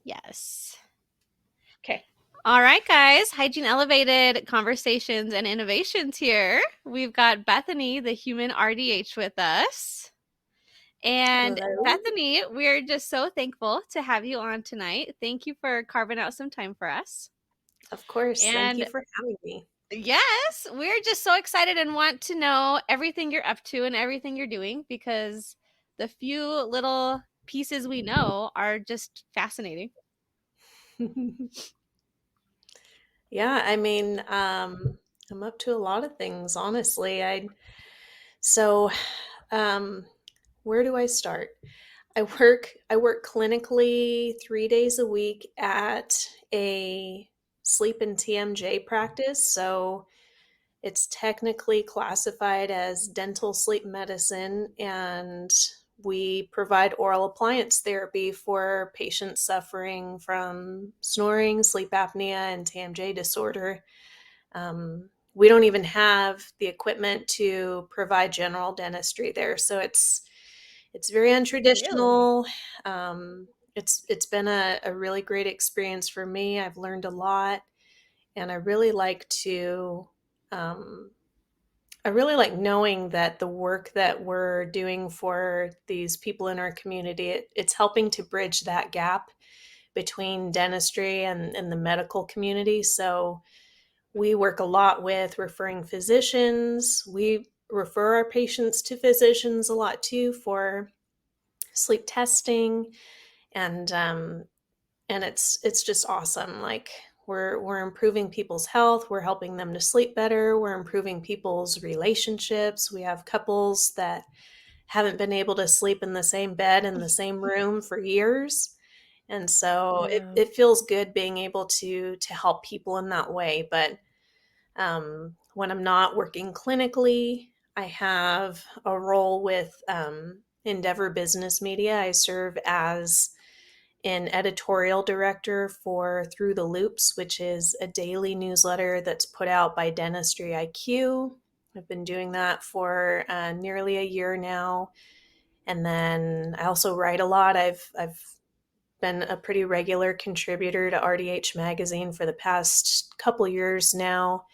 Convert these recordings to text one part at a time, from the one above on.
Yes. Okay. All right, guys. Hygiene Elevated conversations and innovations here. We've got Bethany, the human RDH, with us. And Hello. Bethany, we're just so thankful to have you on tonight. Thank you for carving out some time for us. Of course. Thank you And for having me. yes, we're just so excited and want to know everything you're up to and everything you're doing because the few little pieces we know are just fascinating. Yeah, I mean, I'm up to a lot of things, honestly. So, um, where do I start? I work clinically 3 days a week at a sleep and TMJ practice. So it's technically classified as dental sleep medicine, and we provide oral appliance therapy for patients suffering from snoring, sleep apnea, and TMJ disorder. We don't even have the equipment to provide general dentistry there, so it's very Really? untraditional. It's been a really great experience for me. I've learned a lot, and um, I really like knowing that the work that we're doing for these people in our community, it's helping to bridge that gap between dentistry and the medical community. So we work a lot with referring physicians. We refer our patients to physicians a lot too for sleep testing, and it's just awesome. Like we're improving people's health, we're helping them to sleep better, we're improving people's relationships. We have couples that haven't been able to sleep in the same bed in the same room for years, and so it, Yeah. it feels good being able to help people in that way. But when I'm not working clinically, I have a role with Endeavor Business Media. I serve as an editorial director for Through the Loops, which is a daily newsletter that's put out by Dentistry IQ. I've been doing that for nearly a year now, and then I also write a lot. I've been a pretty regular contributor to RDH magazine for the past couple years now,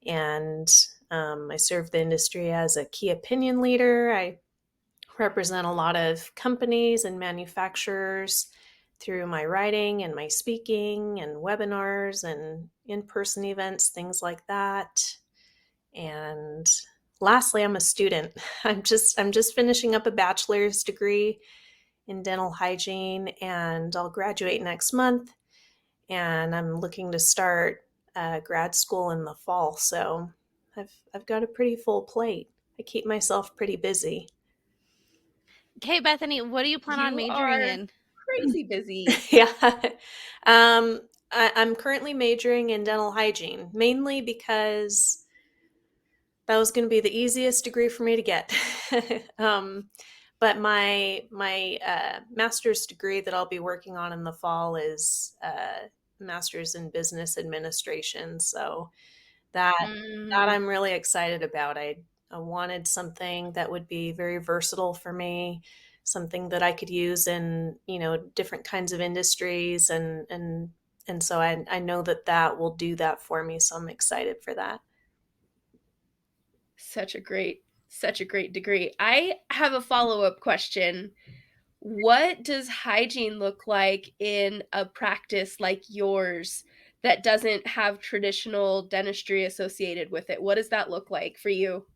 and I serve the industry as a key opinion leader. I represent a lot of companies and manufacturers through my writing and my speaking and webinars and in-person events, things like that. And lastly, I'm a student. I'm just finishing up a bachelor's degree in dental hygiene, and I'll graduate next month, and I'm looking to start grad school in the fall. So I've got a pretty full plate. I keep myself pretty busy. Okay, Bethany, what do you plan on You majoring are in? crazy busy. Yeah. I'm currently majoring in dental hygiene, mainly because that was going to be the easiest degree for me to get. um, but my master's degree that I'll be working on in the fall is master's in business administration. So that Mm, I'm really excited about. I wanted something that would be very versatile for me, something that I could use in, different kinds of industries, and so I know that that will do that for me, so I'm excited for that. Such a great degree. I have a follow-up question. What does hygiene look like in a practice like yours that doesn't have traditional dentistry associated with it? What does that look like for you?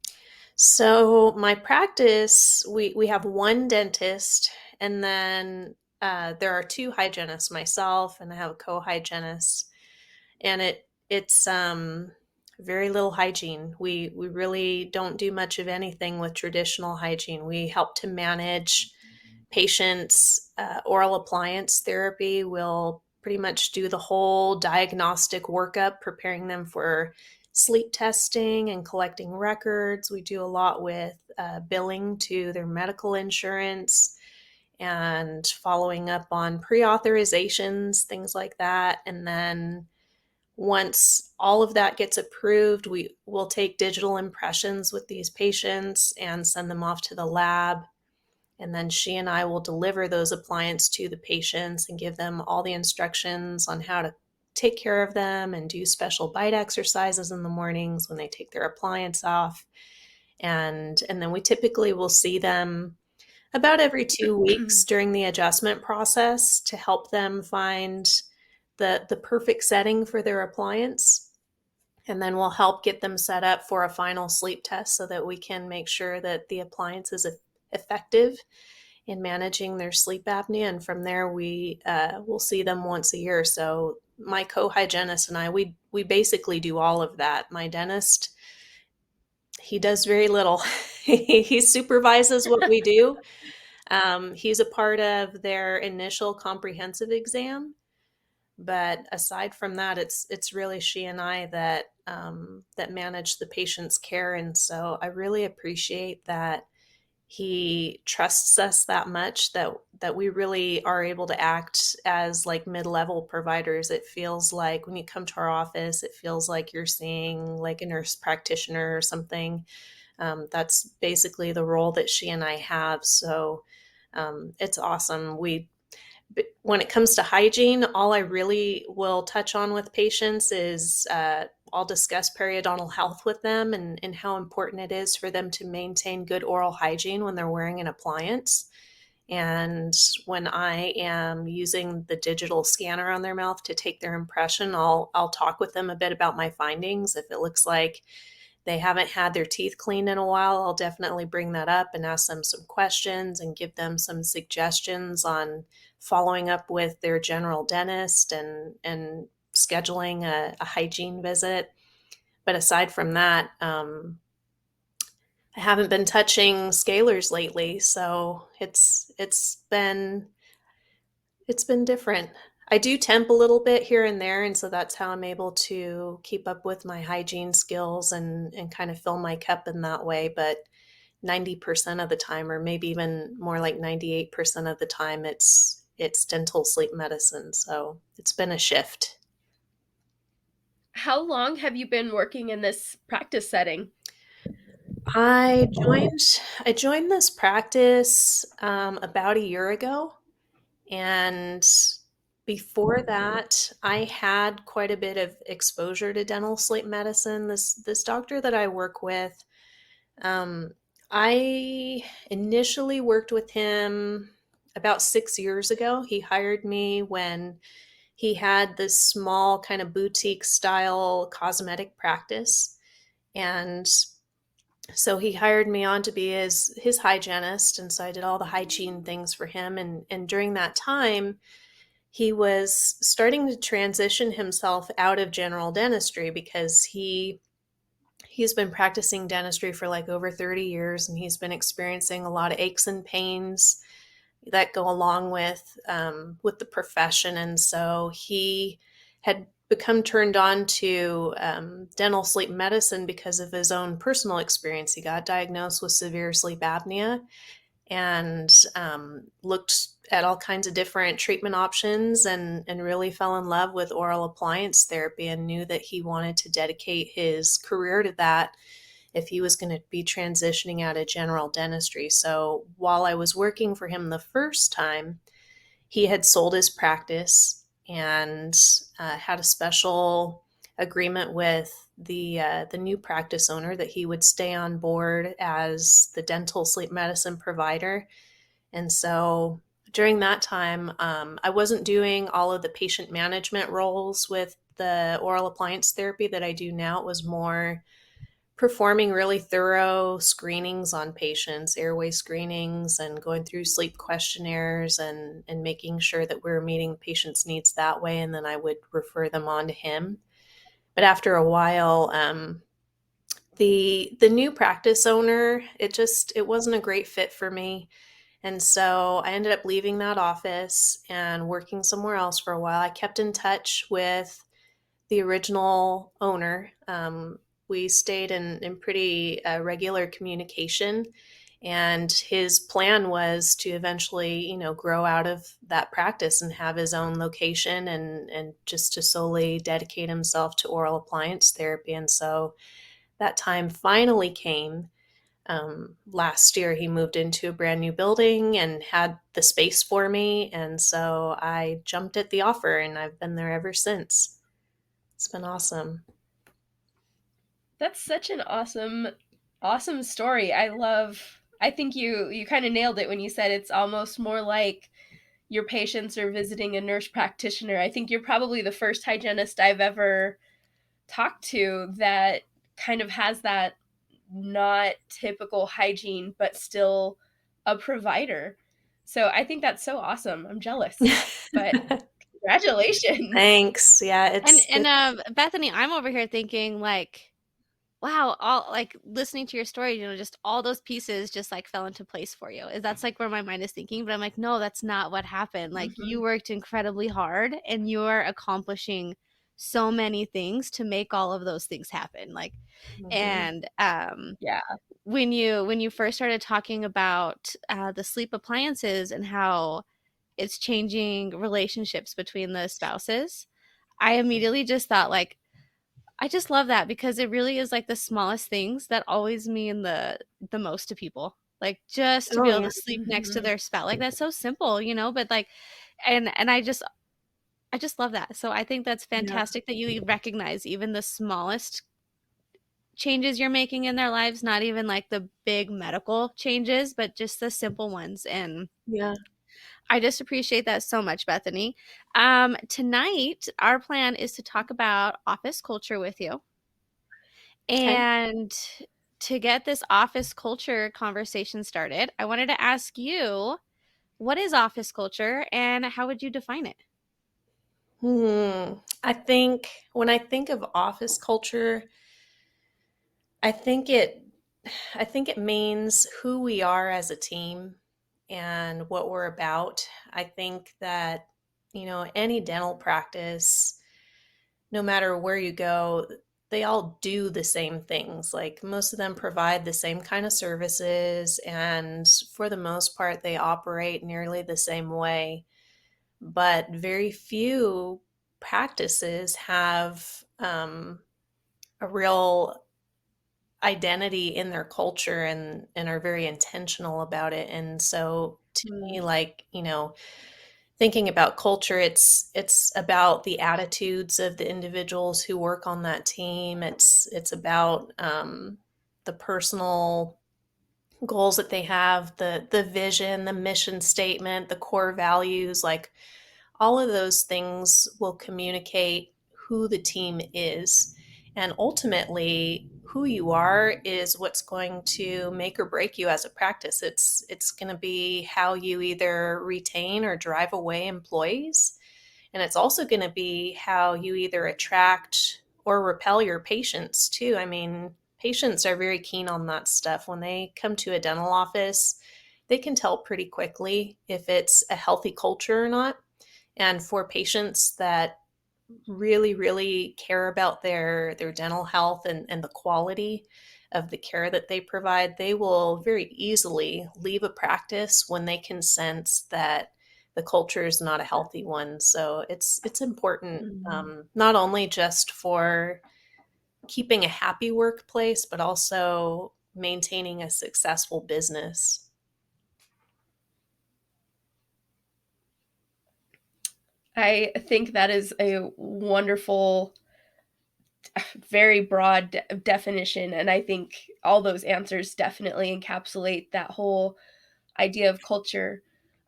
So my practice, we have one dentist, and then there are two hygienists, myself, and I have a co-hygienist, and it's very little hygiene. We really don't do much of anything with traditional hygiene. We help to manage patients' oral appliance therapy. We'll pretty much do the whole diagnostic workup, preparing them for sleep testing and collecting records. We do a lot with billing to their medical insurance and following up on pre authorizations, things like that. And then once all of that gets approved, we will take digital impressions with these patients and send them off to the lab. And then she and I will deliver those appliances to the patients and give them all the instructions on how to take care of them and do special bite exercises in the mornings when they take their appliance off. And then we typically will see them about every 2 weeks during the adjustment process to help them find the perfect setting for their appliance. And then we'll help get them set up for a final sleep test so that we can make sure that the appliance is effective in managing their sleep apnea. And from there, we will see them once a year. So my co-hygienist and I, we basically do all of that. My dentist, he does very little. He supervises what we do. He's a part of their initial comprehensive exam, but aside from that, it's really she and I that manage the patient's care. And so I really appreciate that he trusts us that much that we really are able to act as like mid-level providers. It feels like when you come to our office, it feels like you're seeing like a nurse practitioner or something. That's basically the role that she and I have. So it's awesome. When it comes to hygiene, all I really will touch on with patients is I'll discuss periodontal health with them and how important it is for them to maintain good oral hygiene when they're wearing an appliance. And when I am using the digital scanner on their mouth to take their impression, I'll talk with them a bit about my findings. If it looks like they haven't had their teeth cleaned in a while, I'll definitely bring that up and ask them some questions and give them some suggestions on following up with their general dentist and scheduling a hygiene visit. But aside from that, I haven't been touching scalers lately, so it's been different. I do temp a little bit here and there, and so that's how I'm able to keep up with my hygiene skills and kind of fill my cup in that way. But 90% of the time, or maybe even more like 98% of the time, it's dental sleep medicine. So it's been a shift. How long have you been working in this practice setting? I joined this practice about a year ago. And before that, I had quite a bit of exposure to dental sleep medicine. This doctor that I work with, um, I initially worked with him about 6 years ago. He hired me when he had this small kind of boutique style cosmetic practice. And so he hired me on to be his hygienist. And so I did all the hygiene things for him. And during that time, he was starting to transition himself out of general dentistry because he's been practicing dentistry for like over 30 years, and he's been experiencing a lot of aches and pains that go along with the profession. And so he had become turned on to dental sleep medicine because of his own personal experience. He got diagnosed with severe sleep apnea and looked at all kinds of different treatment options and really fell in love with oral appliance therapy and knew that he wanted to dedicate his career to that if he was going to be transitioning out of general dentistry. So while I was working for him the first time, he had sold his practice and had a special agreement with the new practice owner that he would stay on board as the dental sleep medicine provider. And so during that time, I wasn't doing all of the patient management roles with the oral appliance therapy that I do now. It was more performing really thorough screenings on patients, airway screenings, and going through sleep questionnaires and making sure that we were meeting the patient's needs that way. And then I would refer them on to him. But after a while, the new practice owner, it wasn't a great fit for me. And so I ended up leaving that office and working somewhere else for a while. I kept in touch with the original owner. We stayed in pretty regular communication, and his plan was to eventually, grow out of that practice and have his own location and just to solely dedicate himself to oral appliance therapy. And so that time finally came. Last year, he moved into a brand new building and had the space for me. And so I jumped at the offer and I've been there ever since. It's been awesome. That's such an awesome story. I think you kind of nailed it when you said it's almost more like your patients are visiting a nurse practitioner. I think you're probably the first hygienist I've ever talked to that kind of has that not typical hygiene, but still a provider. So I think that's so awesome. I'm jealous, but congratulations. Thanks. Yeah, And Bethany, I'm over here thinking like, wow, all like listening to your story, just all those pieces just like fell into place for you. Is that's like where my mind is thinking, but I'm like, no, that's not what happened. Like you Mhm. worked incredibly hard and you're accomplishing so many things to make all of those things happen. Like Mhm. and Yeah. when you first started talking about the sleep appliances and how it's changing relationships between the spouses, I immediately just thought like I just love that because it really is like the smallest things that always mean the most to people. Like just to be Oh able yeah. to sleep next to Mhm. their spouse. Like that's so simple, but like and I just love that. So I think that's Yeah. fantastic that you recognize even the smallest changes you're making in their lives, not even like the big medical changes, but just the simple ones. And Yeah. I just appreciate that so much, Bethany. Tonight, our plan is to talk about office culture with you. Okay. And to get this office culture conversation started, I wanted to ask you, what is office culture and how would you define it? I think when I think of office culture, I think it I think it means who we are as a team and what we're about. I think that, any dental practice, no matter where you go, they all do the same things. Like most of them provide the same kind of services, and for the most part, they operate nearly the same way. But very few practices have a real identity in their culture and are very intentional about it. And so to me, Mm. like, thinking about culture, it's about the attitudes of the individuals who work on that team. It's about the personal goals that they have, the vision, the mission statement, the core values, like all of those things will communicate who the team is. And ultimately, who you are is what's going to make or break you as a practice. It's going to be how you either retain or drive away employees, and it's also going to be how you either attract or repel your patients too. I mean, patients are very keen on that stuff. When they come to a dental office, they can tell pretty quickly if it's a healthy culture or not. And for patients that really, really care about their dental health and the quality of the care that they provide, they will very easily leave a practice when they can sense that the culture is not a healthy one. So it's important, Mhm. not only just for keeping a happy workplace, but also maintaining a successful business. I think that is a wonderful, very broad definition. And I think all those answers definitely encapsulate that whole idea of culture.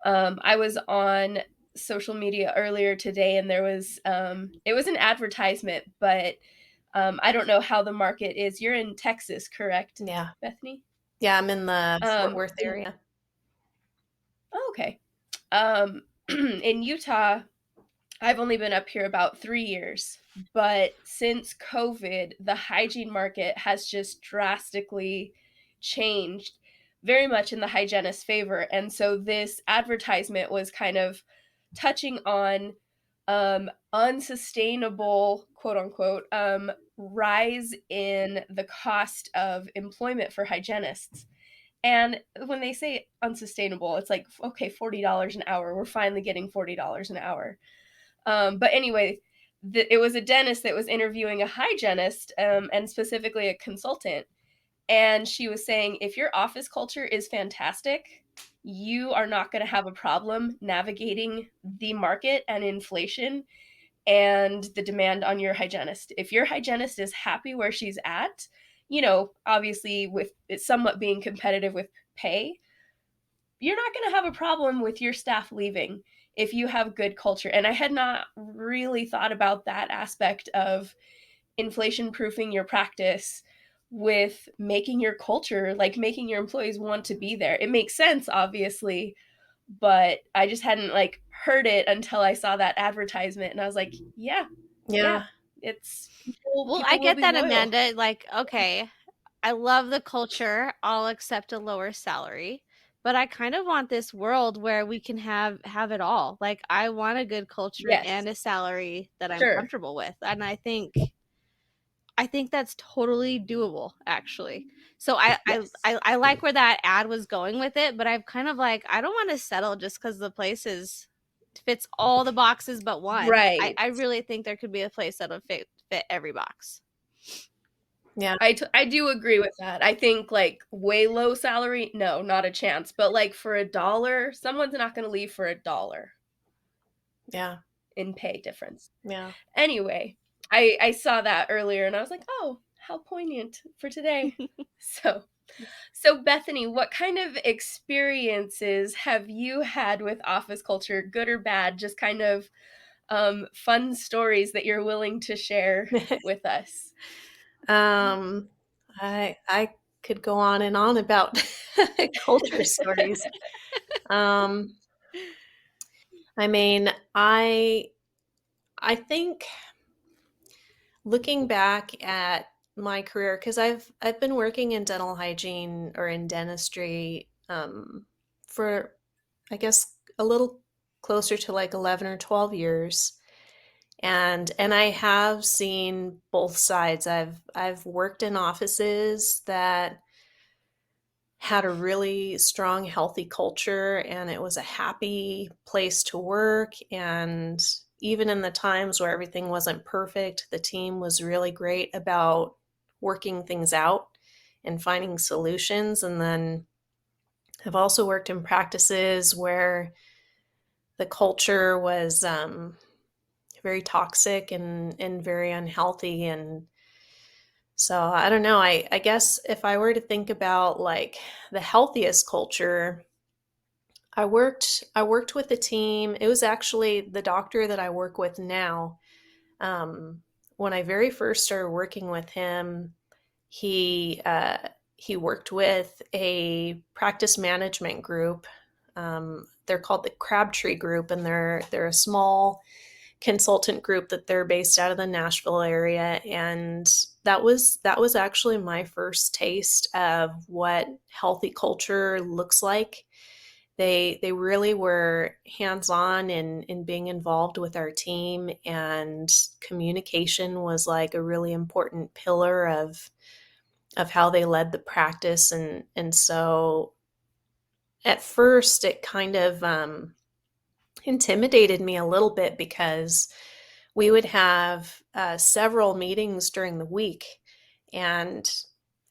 I was on social media earlier today and it was an advertisement, but I don't know how the market is. You're in Texas, correct, Yeah. Bethany? Yeah, I'm in the Fort Um, Worth in, area. oh, okay. In Utah, I've only been up here about 3 years, but since COVID, the hygiene market has just drastically changed, very much in the hygienist's favor. And so this advertisement was kind of touching on unsustainable, quote unquote, rise in the cost of employment for hygienists. And when they say unsustainable, it's like, okay, $40 an hour. We're finally getting $40 an hour. But anyway, it was a dentist that was interviewing a hygienist, and specifically a consultant. And she was saying, if your office culture is fantastic, you are not going to have a problem navigating the market and inflation and the demand on your hygienist. If your hygienist is happy where she's at, obviously with it somewhat being competitive with pay, you're not going to have a problem with your staff leaving if you have good culture. And I had not really thought about that aspect of inflation proofing your practice with making your culture, like making your employees want to be there. It makes sense, obviously, but I just hadn't like heard it until I saw that advertisement, and I was like, yeah, yeah, Yeah. it's people. Well, I People will get be that, loyal. Amanda. Like, okay, I love the culture. I'll accept a lower salary, but I kind of want this world where we can have it all. Like, I want a good culture Yes, and a salary that I'm sure. comfortable with, and I think that's totally doable, actually. So Yes, I like where that ad was going with it, but I'm kind of like, I don't want to settle just because the place is fits all the boxes but one. I right. I really think there could be a place that'll fit every box. Yeah. I do agree with that. I think like way low salary, no, not a chance. But like for a dollar, someone's not going to leave for a dollar Yeah. in pay difference. Yeah. Anyway, I saw that earlier and I was like, oh, how poignant for today. So so Bethany, what kind of experiences have you had with office culture, good or bad? Just kind of fun stories that you're willing to share with us. um, I could go on and on about culture stories. Um, I mean, I think looking back at my career, because I've been working in dental hygiene or in dentistry for I guess a little closer to like 11 or 12 years. And I have seen both sides. I've worked in offices that had a really strong, healthy culture, and it was a happy place to work. And even in the times where everything wasn't perfect, the team was really great about working things out and finding solutions. And then I've also worked in practices where the culture was very toxic and very unhealthy. And so I don't know. I guess if I were to think about like the healthiest culture, I worked with a team. It was actually the doctor that I work with now. Um, when I very first started working with him, he uh, he worked with a practice management group. They're called the Crabtree Group, and they're a small consultant group that they're based out of the Nashville area. And that was actually my first taste of what healthy culture looks like. They really were hands-on in being involved with our team, and communication was like a really important pillar of how they led the practice. And so at first it kind of intimidated me a little bit, because we would have several meetings during the week, and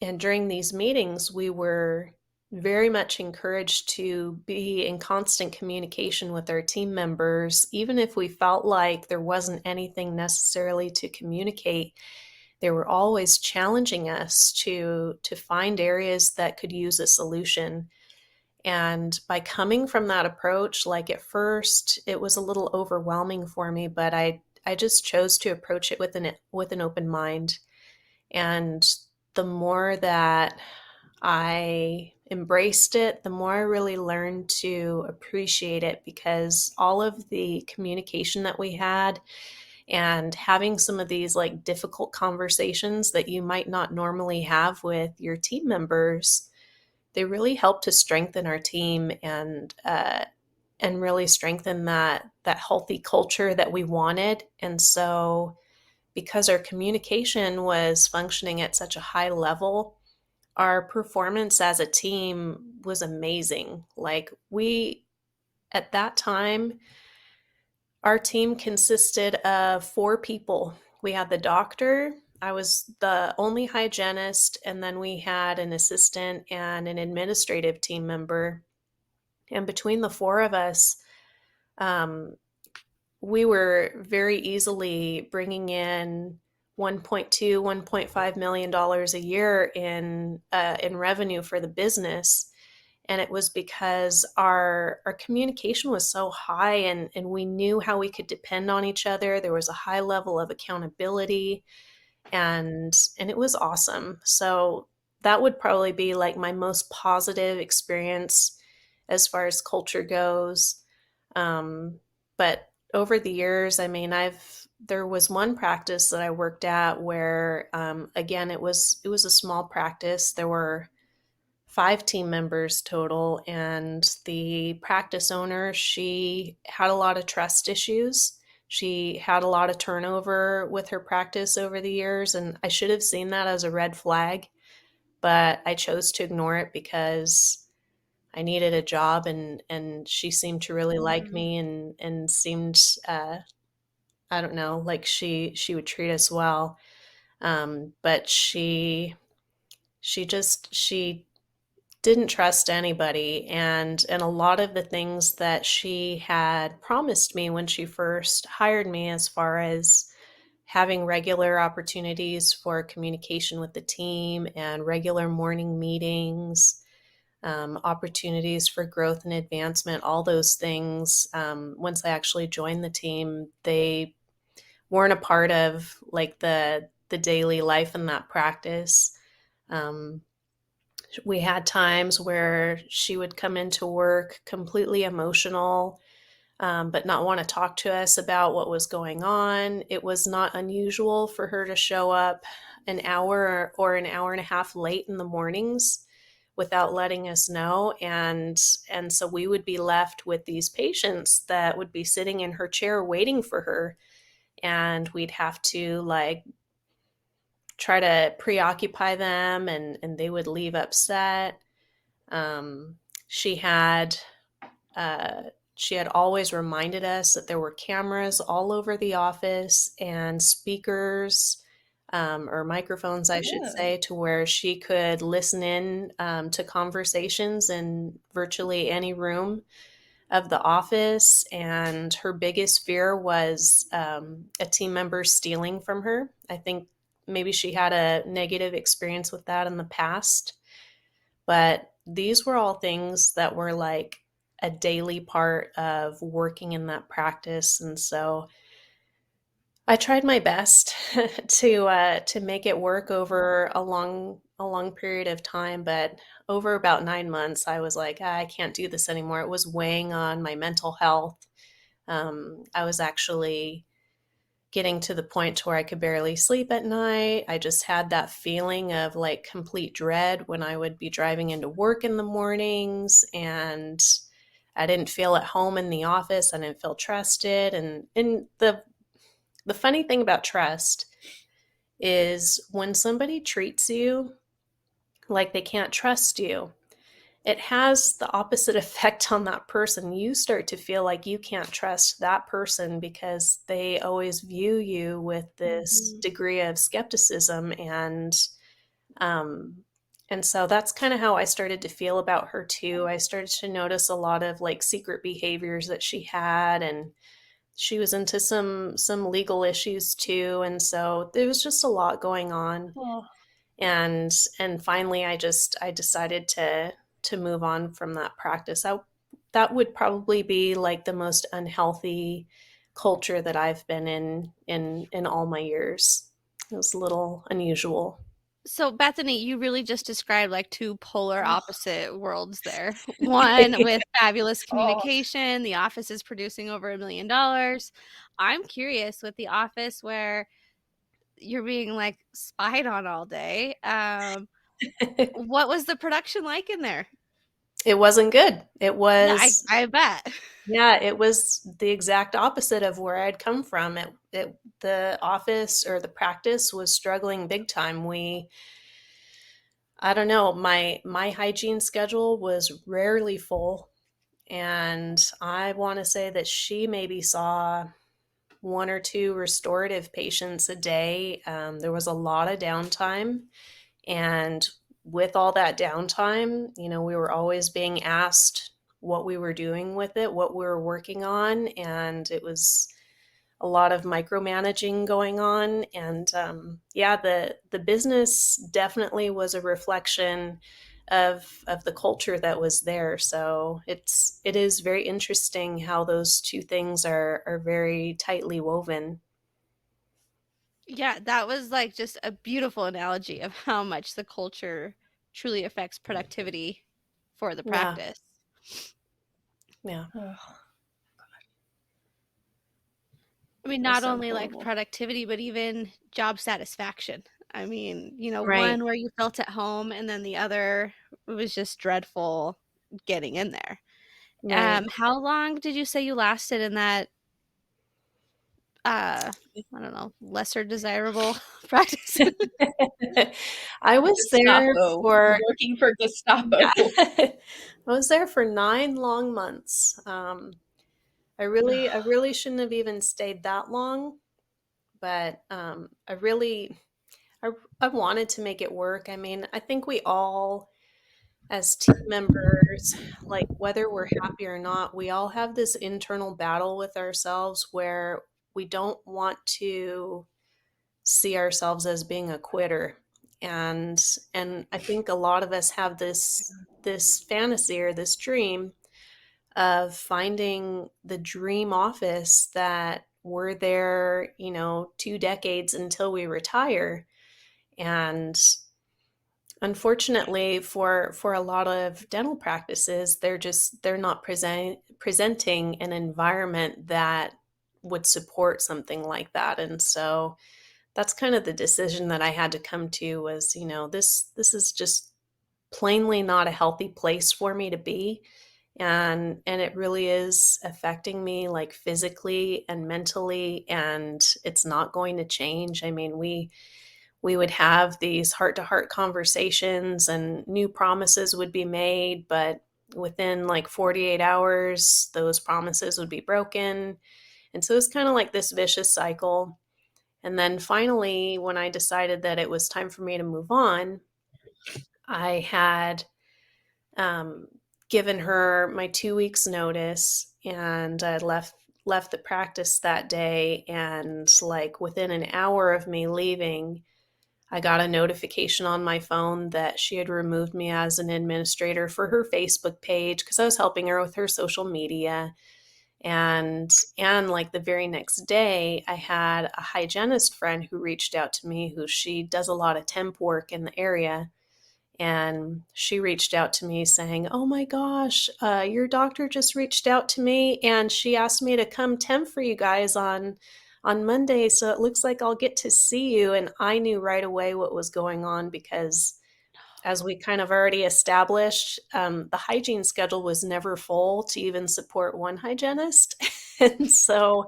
and during these meetings we were very much encouraged to be in constant communication with our team members. Even if we felt like there wasn't anything necessarily to communicate, they were always challenging us to find areas that could use a solution. And by coming from that approach, like at first it was a little overwhelming for me, but I just chose to approach it with an open mind. And the more that I embraced it, the more I really learned to appreciate it, because all of the communication that we had and having some of these like difficult conversations that you might not normally have with your team members, they really help to strengthen our team, and really strengthen that healthy culture that we wanted. And so because our communication was functioning at such a high level, our performance as a team was amazing. Like we at that time, our team consisted of four people. We had the doctor, I was the only hygienist, and then we had an assistant and an administrative team member. And between the four of us, um, we were very easily bringing in 1.2, $1.5 million a year in revenue for the business. And it was because our communication was so high, and we knew how we could depend on each other. There was a high level of accountability, and it was awesome. So that would probably be like my most positive experience as far as culture goes. But over the years, I mean, there was one practice that I worked at where, again, it was a small practice. There were 5 team members total, and the practice owner, she had a lot of trust issues. She had a lot of turnover with her practice over the years, and I should have seen that as a red flag, but I chose to ignore it because I needed a job, and she seemed to really like Mm. me, and seemed, I don't know, like she would treat us well. But she didn't trust anybody, and a lot of the things that she had promised me when she first hired me, as far as having regular opportunities for communication with the team and regular morning meetings, opportunities for growth and advancement, all those things, once I actually joined the team, they weren't a part of like the daily life in that practice. um, we had times where she would come into work completely emotional, but not want to talk to us about what was going on. It was not unusual for her to show up an hour or an hour and a half late in the mornings without letting us know. And so we would be left with these patients that would be sitting in her chair waiting for her, and we'd have to like try to preoccupy them, and they would leave upset. um, she had uh, she had always reminded us that there were cameras all over the office and speakers, or microphones, I should Yeah. say, to where she could listen in, to conversations in virtually any room of the office. And her biggest fear was, a team member stealing from her. I think maybe she had a negative experience with that in the past. But these were all things that were like a daily part of working in that practice. And so I tried my best to make it work over a long period of time, but over about 9 months, I was like, "Ah, I can't do this anymore." It was weighing on my mental health. I was actually getting to the point to where I could barely sleep at night. I just had that feeling of like complete dread when I would be driving into work in the mornings, and I didn't feel at home in the office. I didn't feel trusted. And the funny thing about trust is when somebody treats you like they can't trust you, it has the opposite effect on that person. You start to feel like you can't trust that person because they always view you with this Mhm. degree of skepticism. Um and so that's kind of how I started to feel about her too. I started to notice a lot of like secret behaviors that she had, and she was into some legal issues too. And so there was just a lot going on. Oh. And finally I decided to move on from that practice. That would probably be like the most unhealthy culture that I've been in all my years. It was a little unusual. So, Bethany, you really just described like two polar opposite worlds there. One with fabulous Oh. communication, the office is producing over $1 million. I'm curious with the office where you're being like spied on all day. What was the production like in there? It wasn't good. It Yeah, was, I bet. yeah, it was the exact opposite of where I'd come from. The office or the practice was struggling big time. I don't know, my hygiene schedule was rarely full, and I want to say that she maybe saw one or two restorative patients a day. There was a lot of downtime. And with all that downtime, we were always being asked what we were doing with it, what we were working on. And it was a lot of micromanaging going on. And yeah, the business definitely was a reflection of the culture that was there. So it is very interesting how those two things are very tightly woven. Yeah, that was like just a beautiful analogy of how much the culture truly affects productivity for the Yeah, practice. yeah, Oh, I mean, that's not so only like horrible. productivity, but even job satisfaction. I mean, right, one where you felt at home, and then the other was just dreadful getting in there. right. How long did you say you lasted in that I don't know, lesser desirable practice? I was there Gestapo, for working for yeah, Gestapo. I was there for 9 long months. I really shouldn't have even stayed that long, but I, I wanted to make it work. I mean, I think we all, as team members, like whether we're happy or not, we all have this internal battle with ourselves where we don't want to see ourselves as being a quitter. And I think a lot of us have this fantasy or this dream of finding the dream office that we're there, 2 decades until we retire. And unfortunately, for a lot of dental practices, they're not presenting an environment that would support something like that. And so that's kind of the decision that I had to come to was, this is just plainly not a healthy place for me to be. And it really is affecting me like physically and mentally, and it's not going to change. I mean, we would have these heart-to-heart conversations and new promises would be made, but within like 48 hours those promises would be broken. And so it's kind of like this vicious cycle. And then finally, when I decided that it was time for me to move on, I had um, given her my 2 weeks notice, and I left the practice that day. And like within an hour of me leaving, I got a notification on my phone that she had removed me as an administrator for her Facebook page because I was helping her with her social media. And like the very next day, I had a hygienist friend who reached out to me, who she does a lot of temp work in the area. And she reached out to me saying, "Oh my gosh, your doctor just reached out to me and she asked me to come temp for you guys on Monday, so it looks like I'll get to see you." And I knew right away what was going on because, as we kind of already established, the hygiene schedule was never full to even support one hygienist. And so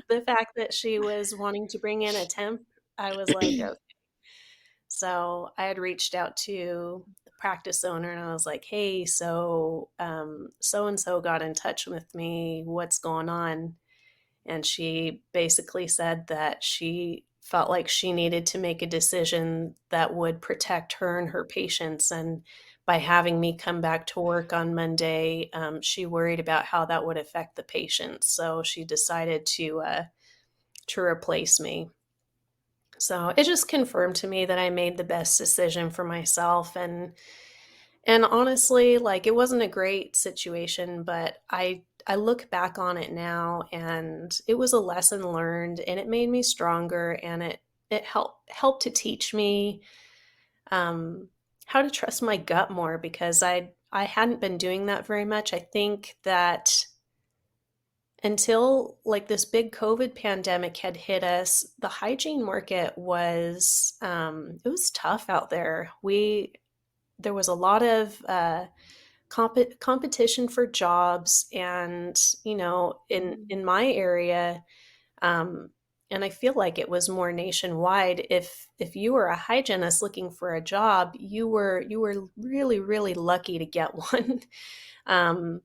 the fact that she was wanting to bring in a temp, I was like, okay. So I had reached out to the practice owner and I was like, "Hey, so so and so got in touch with me. What's going on?" And she basically said that she felt like she needed to make a decision that would protect her and her patients. And by having me come back to work on Monday, she worried about how that would affect the patients. So she decided to replace me. So it just confirmed to me that I made the best decision for myself. And honestly, like it wasn't a great situation, but I look back on it now and it was a lesson learned and it made me stronger, and it helped to teach me um how to trust my gut more, because I hadn't been doing that very much. I think that until like this big COVID pandemic had hit us, the hygiene market was it was tough out there. There was a lot of competition for jobs, and in my area, um, and I feel like it was more nationwide. If you were a hygienist looking for a job, you were really really lucky to get one. um,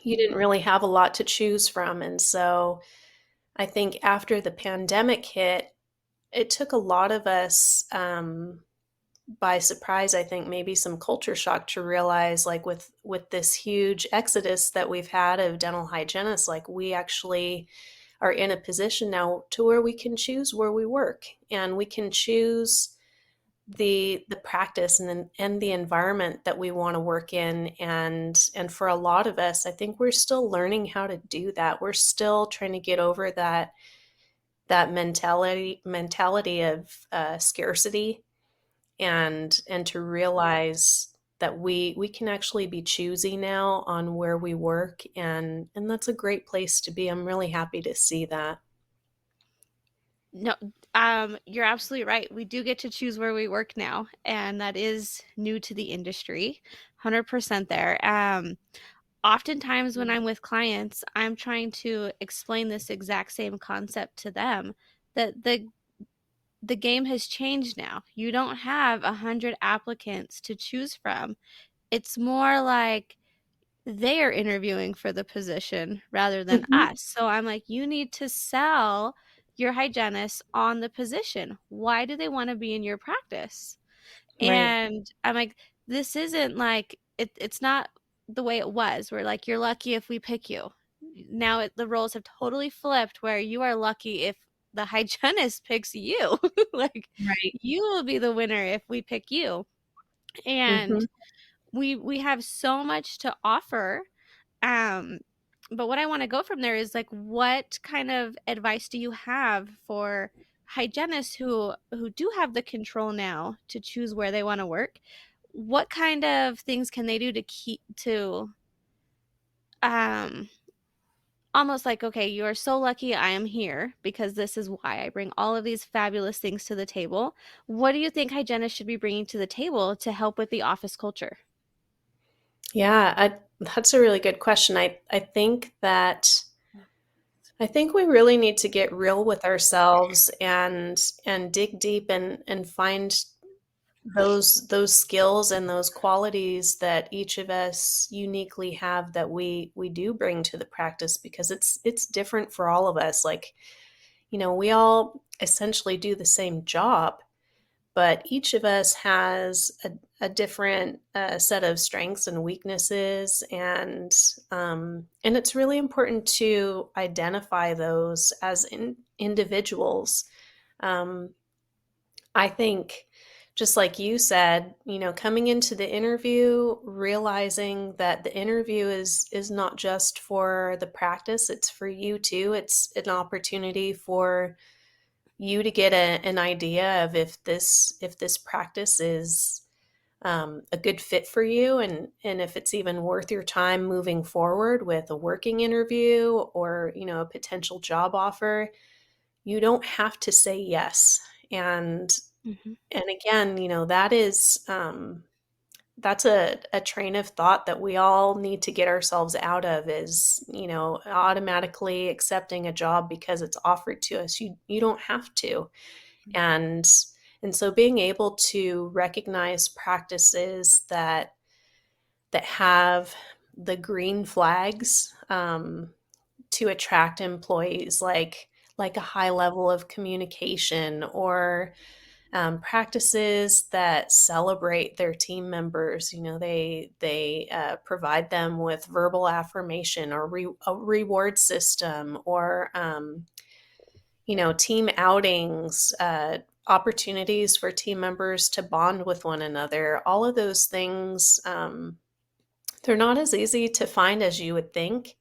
you didn't really have a lot to choose from, and so I think after the pandemic hit, it took a lot of us by surprise. I think maybe some culture shock to realize, like with this huge exodus that we've had of dental hygienists, like we actually are in a position now to where we can choose where we work, and we can choose the practice and the environment that we want to work in. And for a lot of us, I think we're still learning how to do that. We're still trying to get over that mentality of scarcity, and to realize that we can actually be choosy now on where we work, and that's a great place to be. I'm really happy to see that. No, you're absolutely right. We do get to choose where we work now, and that is new to the industry. 100% there. Oftentimes when I'm with clients, I'm trying to explain this exact same concept to them, that the game has changed now. You don't have 100 applicants to choose from. It's more like they are interviewing for the position rather than Mhm. us. So I'm like, you need to sell your hygienist on the position. Why do they want to be in your practice? Right. And I'm like, this isn't like it's not the way it was, where like you're lucky if we pick you. Now the roles have totally flipped, where you are lucky if the hygienist picks you. Like, Right. you will be the winner if we pick you. And Mhm. we have so much to offer. um but what I want to go from there is like, what kind of advice do you have for hygienists who do have the control now to choose where they want to work? What kind of things can they do to keep to um almost like, okay, you are so lucky I am here because this is why I bring all of these fabulous things to the table. What do you think hygienists should be bringing to the table to help with the office culture? Yeah, that's a really good question. I think we really need to get real with ourselves, and dig deep, and find those skills and those qualities that each of us uniquely have, that we do bring to the practice, because it's different for all of us. Like, we all essentially do the same job, but each of us has a different set of strengths and weaknesses, and it's really important to identify those as individuals. um, I think, just like you said, coming into the interview, realizing that the interview is not just for the practice, it's for you too. It's an opportunity for you to get an idea of if this practice is a good fit for you, and if it's even worth your time moving forward with a working interview, or a potential job offer. You don't have to say yes. Hmm. And again, that's a train of thought that we all need to get ourselves out of, is, automatically accepting a job because it's offered to us. You don't have to. And so being able to recognize practices that have the green flags, to attract employees, like a high level of communication, or practices that celebrate their team members. They provide them with verbal affirmation, or a reward system, or team outings, opportunities for team members to bond with one another. All of those things, they're not as easy to find as you would think.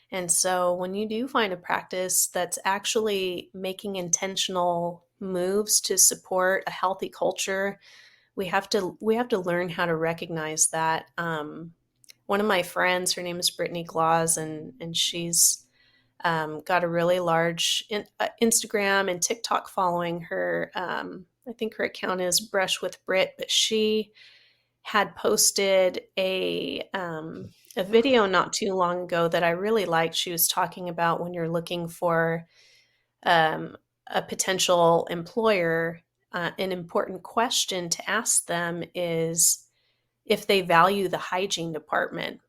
And so when you do find a practice that's actually making intentional moves to support a healthy culture, we have to learn how to recognize that. One of my friends, her name is Brittany Claus, and she's got a really large Instagram and TikTok following. Her, I think her account is Brush with Brit, but she had posted a video not too long ago that I really liked. She was talking about, when you're looking for um, a potential employer, an important question to ask them is if they value the hygiene department,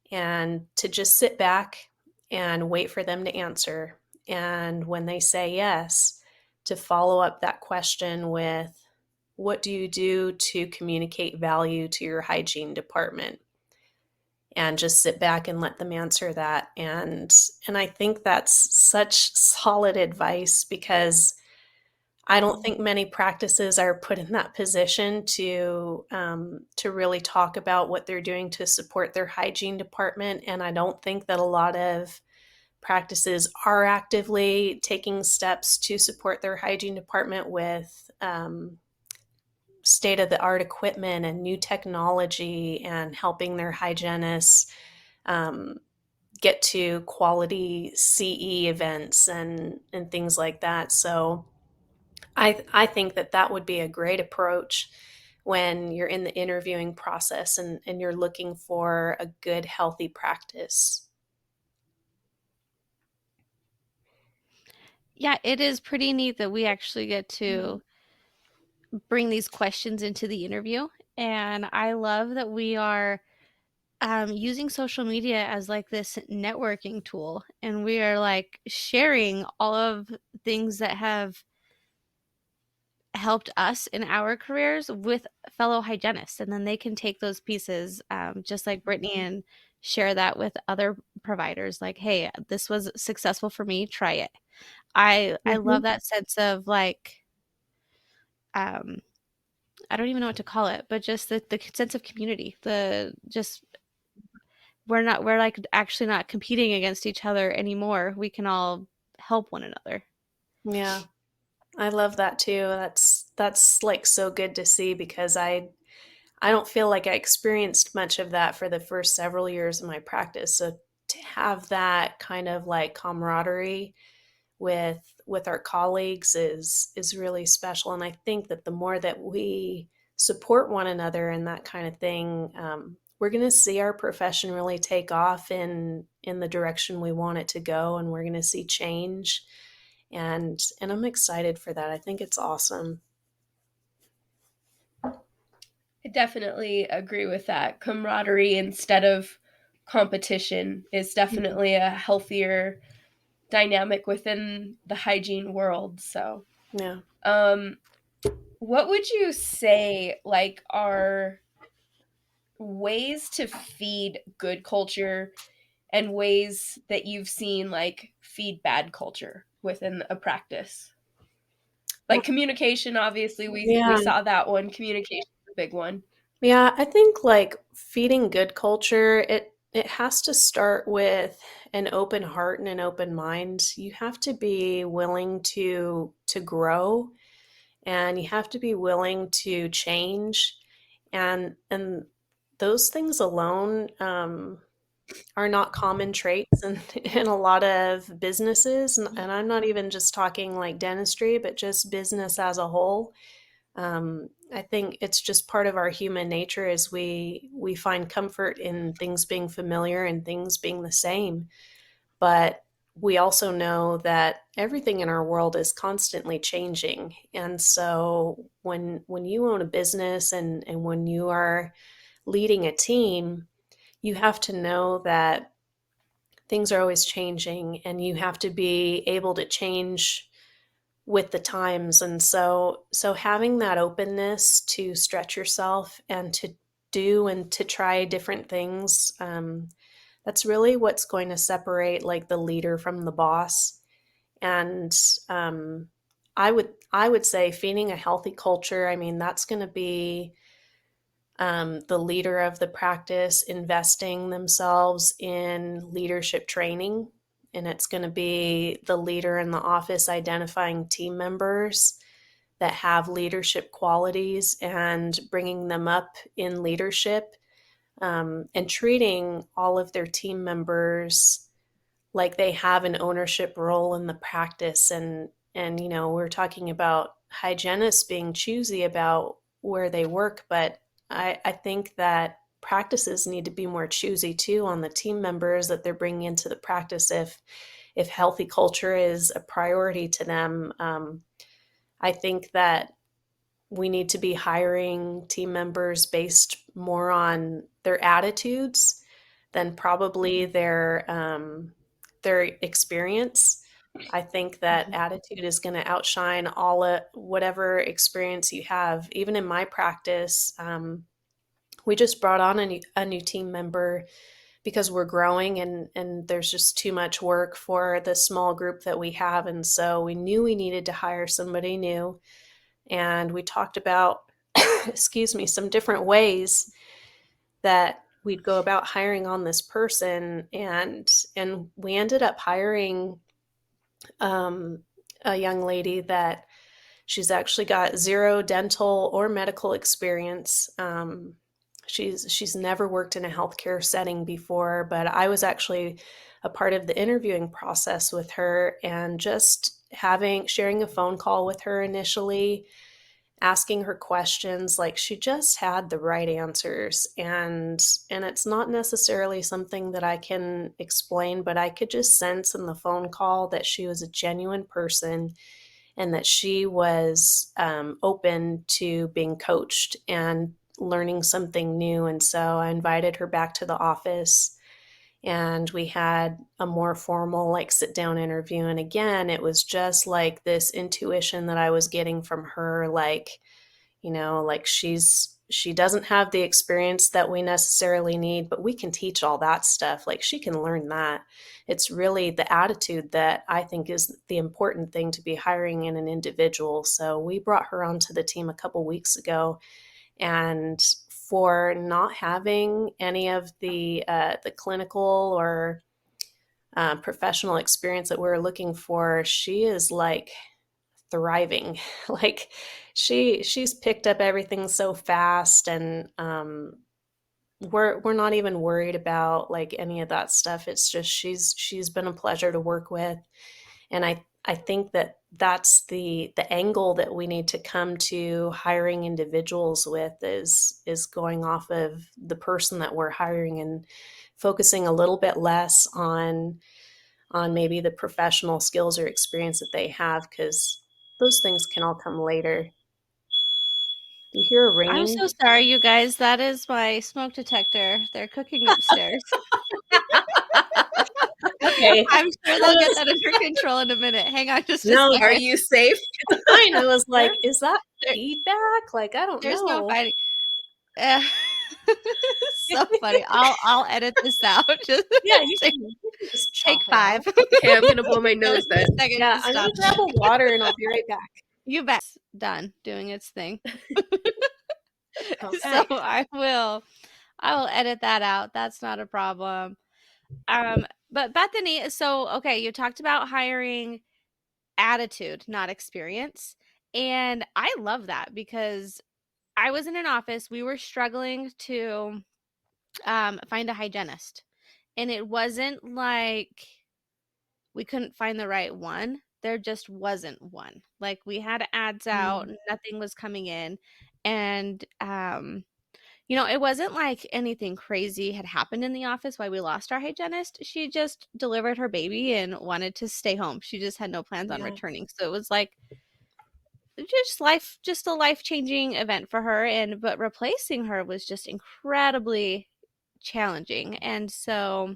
and to just sit back and wait for them to answer. And when they say yes, to follow up that question with, what do you do to communicate value to your hygiene department? And just sit back and let them answer that. And I think that's such solid advice, because I don't think many practices are put in that position to really talk about what they're doing to support their hygiene department. And I don't think that a lot of practices are actively taking steps to support their hygiene department with state of the art equipment and new technology, and helping their hygienists um, get to quality CE events and things like that. So I think that that would be a great approach when you're in the interviewing process, and you're looking for a good, healthy practice. Yeah, it is pretty neat that we actually get to bring these questions into the interview. And I love that we are using social media as like this networking tool. And we are like sharing all of things that have helped us in our careers with fellow hygienists. And then they can take those pieces, just like Brittany, and share that with other providers. Like, hey, this was successful for me. Try it. I love Mhm. that sense of like, um, I don't even know what to call it, but just the sense of community. The just we're like actually not competing against each other anymore. We can all help one another. Yeah, I love that too. That's like so good to see, because I don't feel like I experienced much of that for the first several years of my practice. So to have that kind of like camaraderie with our colleagues is really special. And I think that the more that we support one another and that kind of thing, we're going to see our profession really take off in the direction we want it to go, and we're going to see change. And I'm excited for that. I think it's awesome. I definitely agree with that. Camaraderie instead of competition is definitely a healthier dynamic within the hygiene world. So, Yeah. um, what would you say like are ways to feed good culture and ways that you've seen like feed bad culture within a practice? Like Well, communication, obviously we yeah. saw that one. Communication is a big one. Yeah, I think like feeding good culture, it has to start with an open heart and an open mind. You have to be willing to grow, and you have to be willing to change, and those things alone are not common traits in in a lot of businesses, and I'm not even just talking like dentistry, but just business as a whole. I think it's just part of our human nature, is we find comfort in things being familiar and things being the same. But we also know that everything in our world is constantly changing. And so when you own a business, and when you are leading a team, you have to know that things are always changing, and you have to be able to change with the times. And so having that openness to stretch yourself and to do and to try different things, that's really what's going to separate like the leader from the boss. And I would say feeding a healthy culture, I mean, that's going to be the leader of the practice investing themselves in leadership training. And it's going to be the leader in the office identifying team members that have leadership qualities and bringing them up in leadership, and treating all of their team members like they have an ownership role in the practice. And we're talking about hygienists being choosy about where they work, but I think that practices need to be more choosy too on the team members that they're bringing into the practice. If healthy culture is a priority to them, I think that we need to be hiring team members based more on their attitudes than probably their experience. I think that attitude is going to outshine whatever experience you have. Even in my practice, we just brought on a new team member because we're growing, and there's just too much work for the small group that we have. And so we knew we needed to hire somebody new. And we talked about, excuse me, some different ways that we'd go about hiring on this person. And we ended up hiring um, a young lady that she's actually got zero dental or medical experience. She's never worked in a healthcare setting before, but I was actually a part of the interviewing process with her, and just sharing a phone call with her initially, asking her questions, like she just had the right answers. And it's not necessarily something that I can explain, but I could just sense in the phone call that she was a genuine person, and that she was open to being coached and learning something new. And so I invited her back to the office, and we had a more formal, like, sit down interview. And again, it was just like this intuition that I was getting from her, like, like she doesn't have the experience that we necessarily need, but we can teach all that stuff. Like, she can learn that. It's really the attitude that I think is the important thing to be hiring in an individual. So we brought her onto the team a couple weeks ago, and for not having any of the clinical or professional experience that we're looking for, she is like thriving. Like, she's picked up everything so fast. And we're not even worried about like any of that stuff. It's just she's been a pleasure to work with. And I think that that's the angle that we need to come to hiring individuals with, is going off of the person that we're hiring, and focusing a little bit less on maybe the professional skills or experience that they have, because those things can all come later. Do you hear a I'm ringing? so sorry, you guys. That is my smoke detector. They're cooking upstairs. Okay. I'm sure I they'll get was, that under control in a minute. Hang on just a no, Are second. you safe? it's fine. I was There like, is that there feedback? Like, I don't there's no know. fighting. Eh, so funny. I'll edit this out. Just Yeah, you take can, you can just take chop it 5. out. Okay, I'm gonna blow my Give nose me then. a second Yeah, to I'm gonna stop. grab a water and I'll be right back. You bet. Done doing its thing. So Okay. I will edit that out. That's not a problem. But Bethany, so okay, you talked about hiring attitude, not experience. And I love that because I was in an office, we were struggling to find a hygienist. And it wasn't like we couldn't find the right one. There just wasn't one. Like we had ads out, Mm, nothing was coming in. And it wasn't like anything crazy had happened in the office why we lost our hygienist. She just delivered her baby and wanted to stay home. She just had no plans on yeah. returning. So it was like just a life-changing event for her, and but replacing her was just incredibly challenging. And so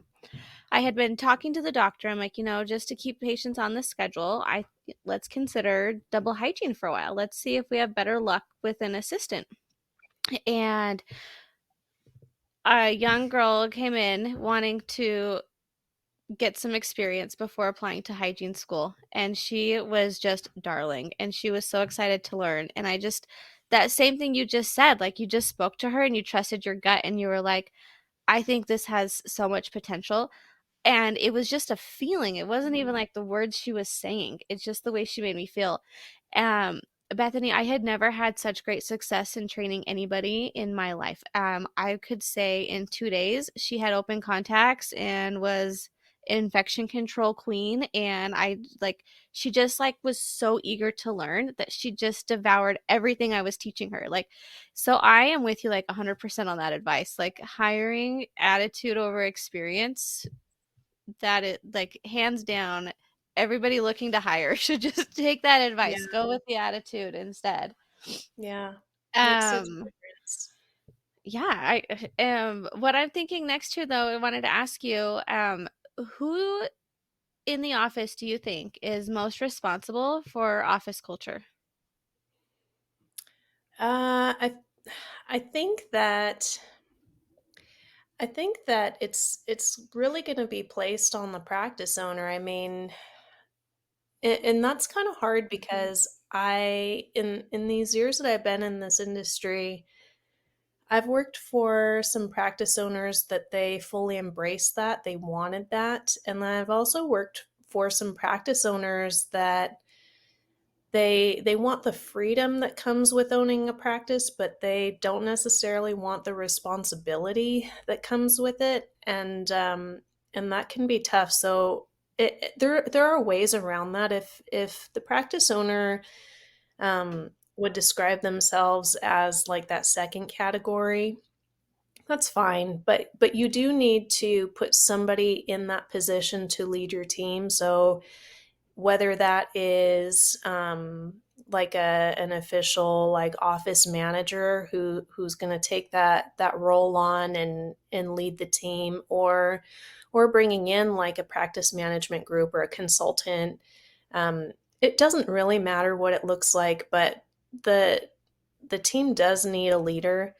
I had been talking to the doctor. I'm like, just to keep patients on the schedule, I let's consider double hygiene for a while. Let's see if we have better luck with an assistant. And a young girl came in wanting to get some experience before applying to hygiene school, and she was just darling, and she was so excited to learn. And I just that same thing you just said, like you just spoke to her and you trusted your gut and you were like, I think this has so much potential. And it was just a feeling. It wasn't even like the words she was saying. It's just the way she made me feel. Um, Bethany, I had never had such great success in training anybody in my life. I could say in 2 days, she had open contacts and was infection control queen. And she just like was so eager to learn that she just devoured everything I was teaching her. Like, so I am with you like 100% on that advice. Like hiring attitude over experience, that it like hands down, everybody looking to hire should just take that Yeah. advice, go with the attitude instead. Yeah. Makes such a um difference. yeah, what I'm thinking next to though, I wanted to ask you, who in the office do you think is most responsible for office culture? Uh, I I think that it's really going to be placed on the practice owner. I mean, and that's kind of hard because in these years that I've been in this industry, I've worked for some practice owners that they fully embraced that, they wanted that, and then I've also worked for some practice owners that they want the freedom that comes with owning a practice, but they don't necessarily want the responsibility that comes with it, and that can be tough. So there are ways around that. If the practice owner would describe themselves as like that second category, that's fine. But you do need to put somebody in that position to lead your team. So whether that is like an official like office manager who's going to take that role on and lead the team, or bringing in like a practice management group or a consultant. It doesn't really matter what it looks like, but the the team does need a leader.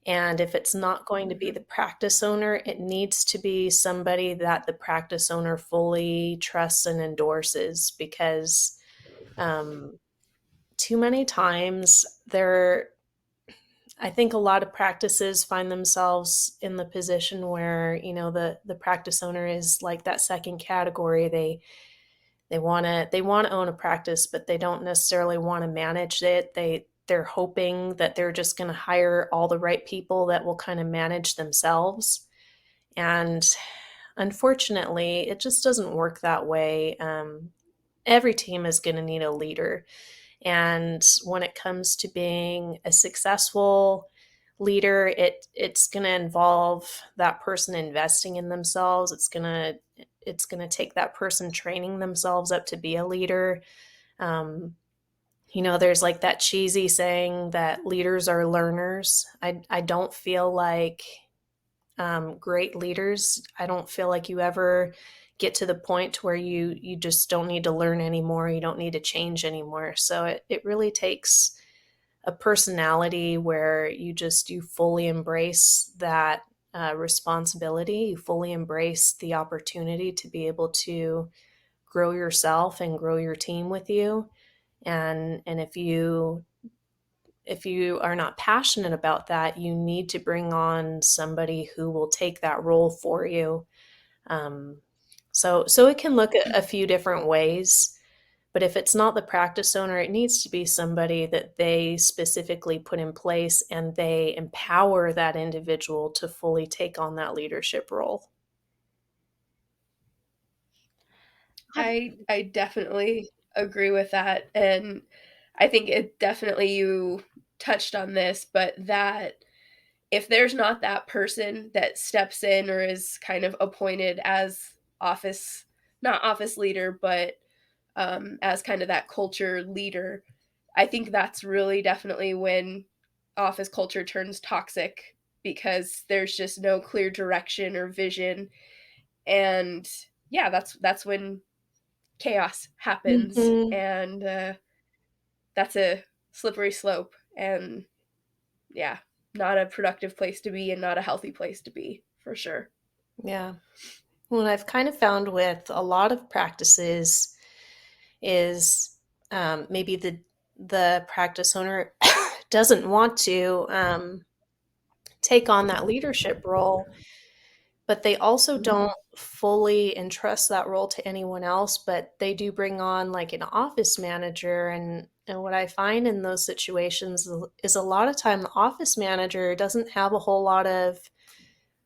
And if it's not going to be Mhm. the practice owner, it needs to be somebody that the practice owner fully trusts and endorses, because um, too many times I think a lot of practices find themselves in the position where, the practice owner is like that second category. They want to own a practice, but they don't necessarily want to manage it. They're hoping that they're just going to hire all the right people that will kind of manage themselves. And unfortunately, it just doesn't work that way. Every team is going to need a leader. And when it comes to being a successful leader, it's going to involve that person investing in themselves. It's going to take that person training themselves up to be a leader. Um, there's like that cheesy saying that leaders are learners. I don't feel like great leaders. I don't feel like you ever get to the point where you just don't need to learn anymore. You don't need to change anymore. So it really takes a personality where you fully embrace that responsibility. You fully embrace the opportunity to be able to grow yourself and grow your team with you. And if you are not passionate about that, you need to bring on somebody who will take that role for you. Um, so it can look a few different ways, but if it's not the practice owner, it needs to be somebody that they specifically put in place and they empower that individual to fully take on that leadership role. Have I definitely agree with that, and I think it definitely you touched on this, but that if there's not that person that steps in or is kind of appointed as office, not office leader, but as kind of that culture leader, I think that's really definitely when office culture turns toxic, because there's just no clear direction or vision, and yeah, that's when chaos happens, Hmm. and that's a slippery slope, and yeah, not a productive place to be and not a healthy place to be for sure. Yeah. What I've kind of found with a lot of practices is maybe the practice owner doesn't want to take on that leadership role, but they also Mhm. don't fully entrust that role to anyone else. But they do bring on like an office manager, and what I find in those situations is a lot of time the office manager doesn't have a whole lot of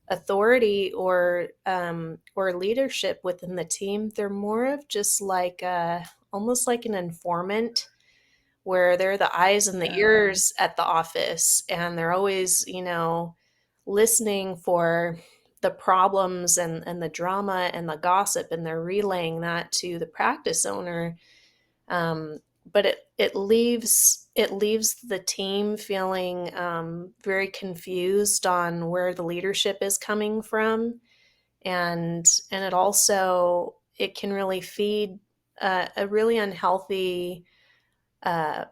authority or leadership within the team. They're more of just like almost like an informant, where they're the eyes and the Oh, ears at the office, and they're always, listening for the problems and the drama and the gossip, and they're relaying that to the practice owner. But it leaves the team feeling very confused on where the leadership is coming from, and it also it can really feed a really unhealthy uh,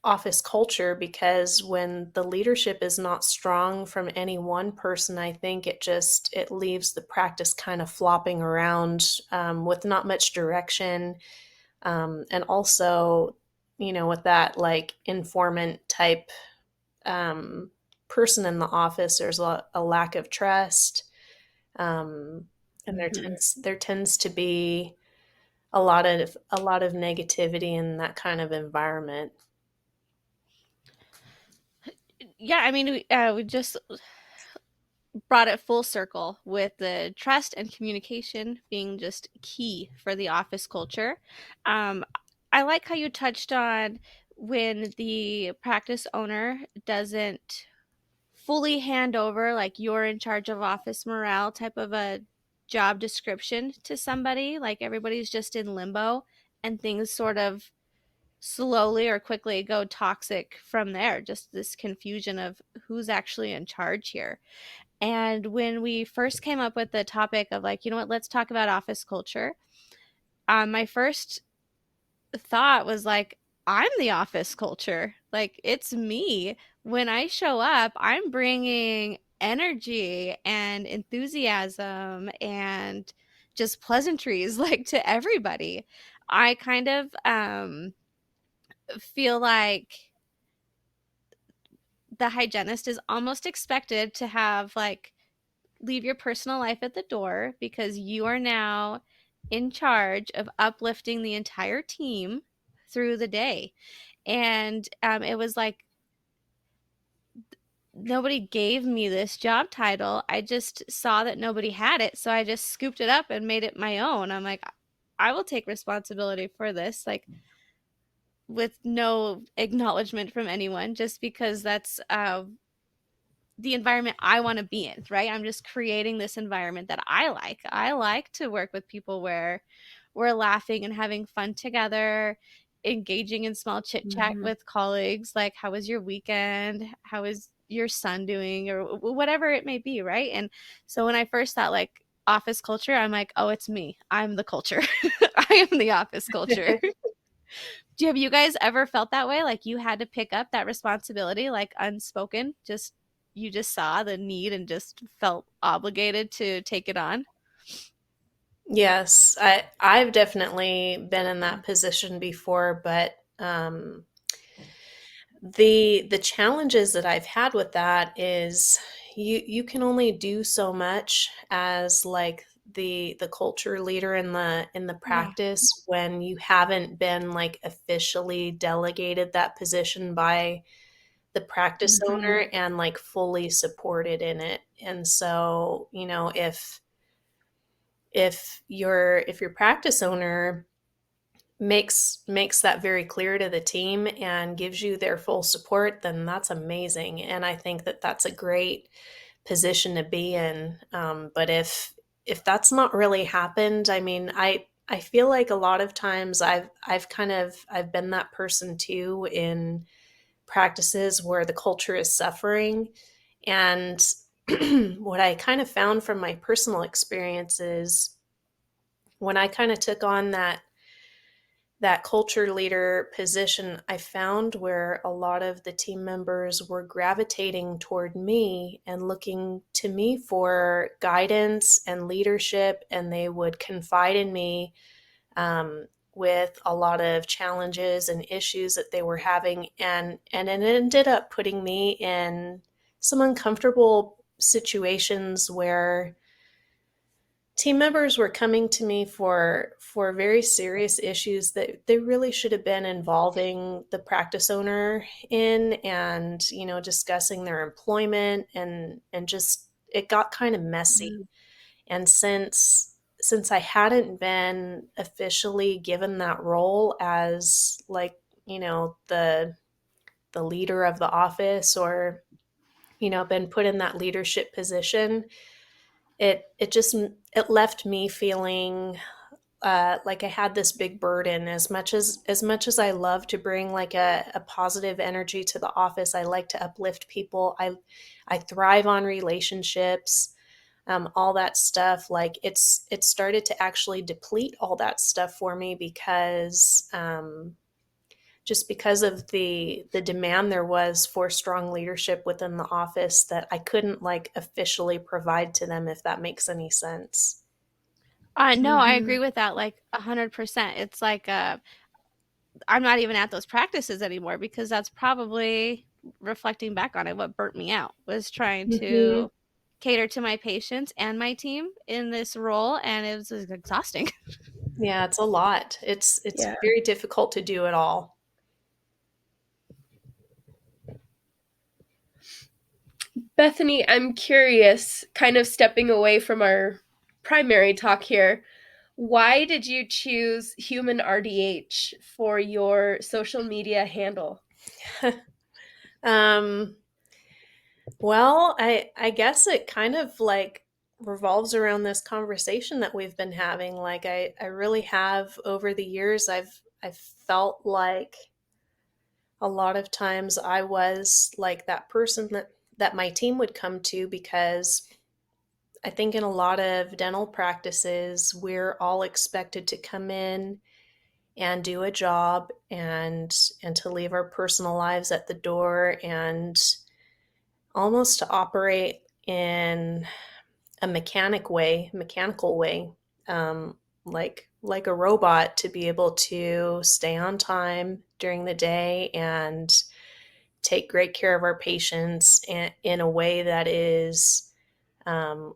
office culture, because when the leadership is not strong from any one person, I think it leaves the practice kind of flopping around with not much direction, and also, with that like informant type um, person in the office, there's a lack of trust, and Mhm. there tends to be a lot of negativity in that kind of environment. Yeah, I mean, we just brought it full circle with the trust and communication being just key for the office culture. Um, I like how you touched on when the practice owner doesn't fully hand over, like, you're in charge of office morale type of a job description to somebody, like everybody's just in limbo and things sort of slowly or quickly go toxic from there, just this confusion of who's actually in charge here. And when we first came up with the topic of, like, you know what, let's talk about office culture, my first thought was like, I'm the office culture. Like, it's me. When I show up, I'm bringing energy and enthusiasm and just pleasantries like to everybody. I kind of feel like the hygienist is almost expected to have, like, leave your personal life at the door because you are now in charge of uplifting the entire team through the day. And it was like nobody gave me this job title. I just saw that nobody had it. So I just scooped it up and made it my own. I'm like, I will take responsibility for this, like, with no acknowledgement from anyone, just because that's the environment I want to be in, right? I'm just creating this environment that I like. I like to work with people where we're laughing and having fun together, engaging in small chit chat Mhm. with colleagues, like, how was your weekend? How is your son doing? Or whatever it may be, right? And so when I first thought, like, office culture, I'm like, oh, it's me. I'm the culture. I am the office culture. Have you guys ever felt that way? Like, you had to pick up that responsibility, like, unspoken, just you just saw the need and just felt obligated to take it on? Yes, I've definitely been in that position before, but the challenges that I've had with that is you can only do so much as like the culture leader in the Yeah. practice when you haven't been like officially delegated that position by the practice Mhm. owner and like fully supported in it. And so, if your practice owner makes that very clear to the team and gives you their full support, then that's amazing. And I think that that's a great position to be in. But if that's not really happened, I mean, I feel like a lot of times I've been that person too in practices where the culture is suffering. And what I kind of found from my personal experiences when I kind of took on that culture leader position, I found where a lot of the team members were gravitating toward me and looking to me for guidance and leadership, and they would confide in me with a lot of challenges and issues that they were having, and it ended up putting me in some uncomfortable situations where team members were coming to me for very serious issues that they really should have been involving the practice owner in, and discussing their employment, and just it got kind of messy. Mhm. And since I hadn't been officially given that role as like the leader of the office, or been put in that leadership position, it left me feeling like I had this big burden. As much as I love to bring like a positive energy to the office, I like to uplift people. I thrive on relationships. all that stuff, like it started to actually deplete all that stuff for me because just because of the demand there was for strong leadership within the office that I couldn't like officially provide to them, if that makes any sense. No, I agree Mhm. with that like 100%. It's like I'm not even at those practices anymore because that's probably reflecting back on it. What burnt me out was trying Mm-hmm. to cater to my patients and my team in this role, and it was exhausting. Yeah, it's a lot. It's Yeah. very difficult to do it all. Bethany, I'm curious, kind of stepping away from our primary talk here. Why did you choose human RDH for your social media handle? um, well, I guess it kind of like revolves around this conversation that we've been having. Like I really have over the years I've felt like a lot of times I was like that person that my team would come to, because I think in a lot of dental practices we're all expected to come in and do a job and to leave our personal lives at the door, and almost to operate in a mechanical way, like a robot, to be able to stay on time during the day and take great care of our patients in a way that is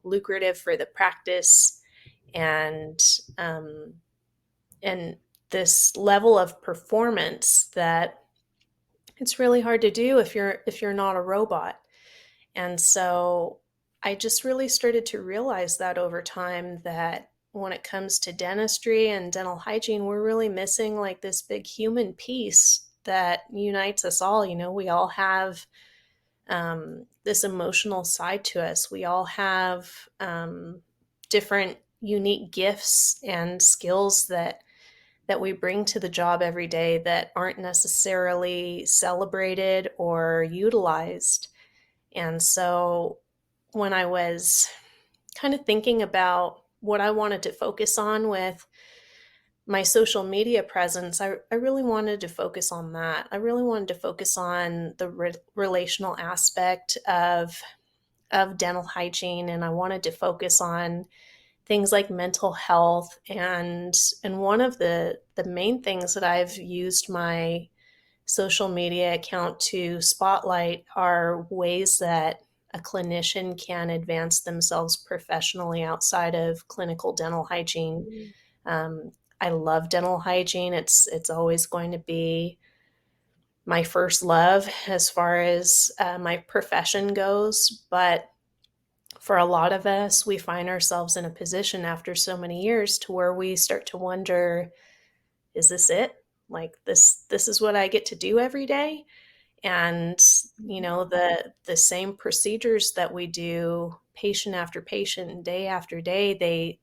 lucrative for the practice, and um, and this level of performance that it's really hard to do if you're not a robot. And so I just really started to realize that over time, that when it comes to dentistry and dental hygiene, we're really missing like this big human piece that unites us all. You know, we all have this emotional side to us. We all have different unique gifts and skills that we bring to the job every day that aren't necessarily celebrated or utilized. And so when I was kind of thinking about what I wanted to focus on with my social media presence, I really wanted to focus on that. I really wanted to focus on the relational aspect of dental hygiene, and I wanted to focus on things like mental health, and one of the main things that I've used my social media account to spotlight are ways that a clinician can advance themselves professionally outside of clinical dental hygiene. Um, I love dental hygiene. It's always going to be my first love as far as my profession goes. But for a lot of us, we find ourselves in a position after so many years to where we start to wonder, is this it? Like this is what I get to do every day? And you know, the same procedures that we do patient after patient, day after day, they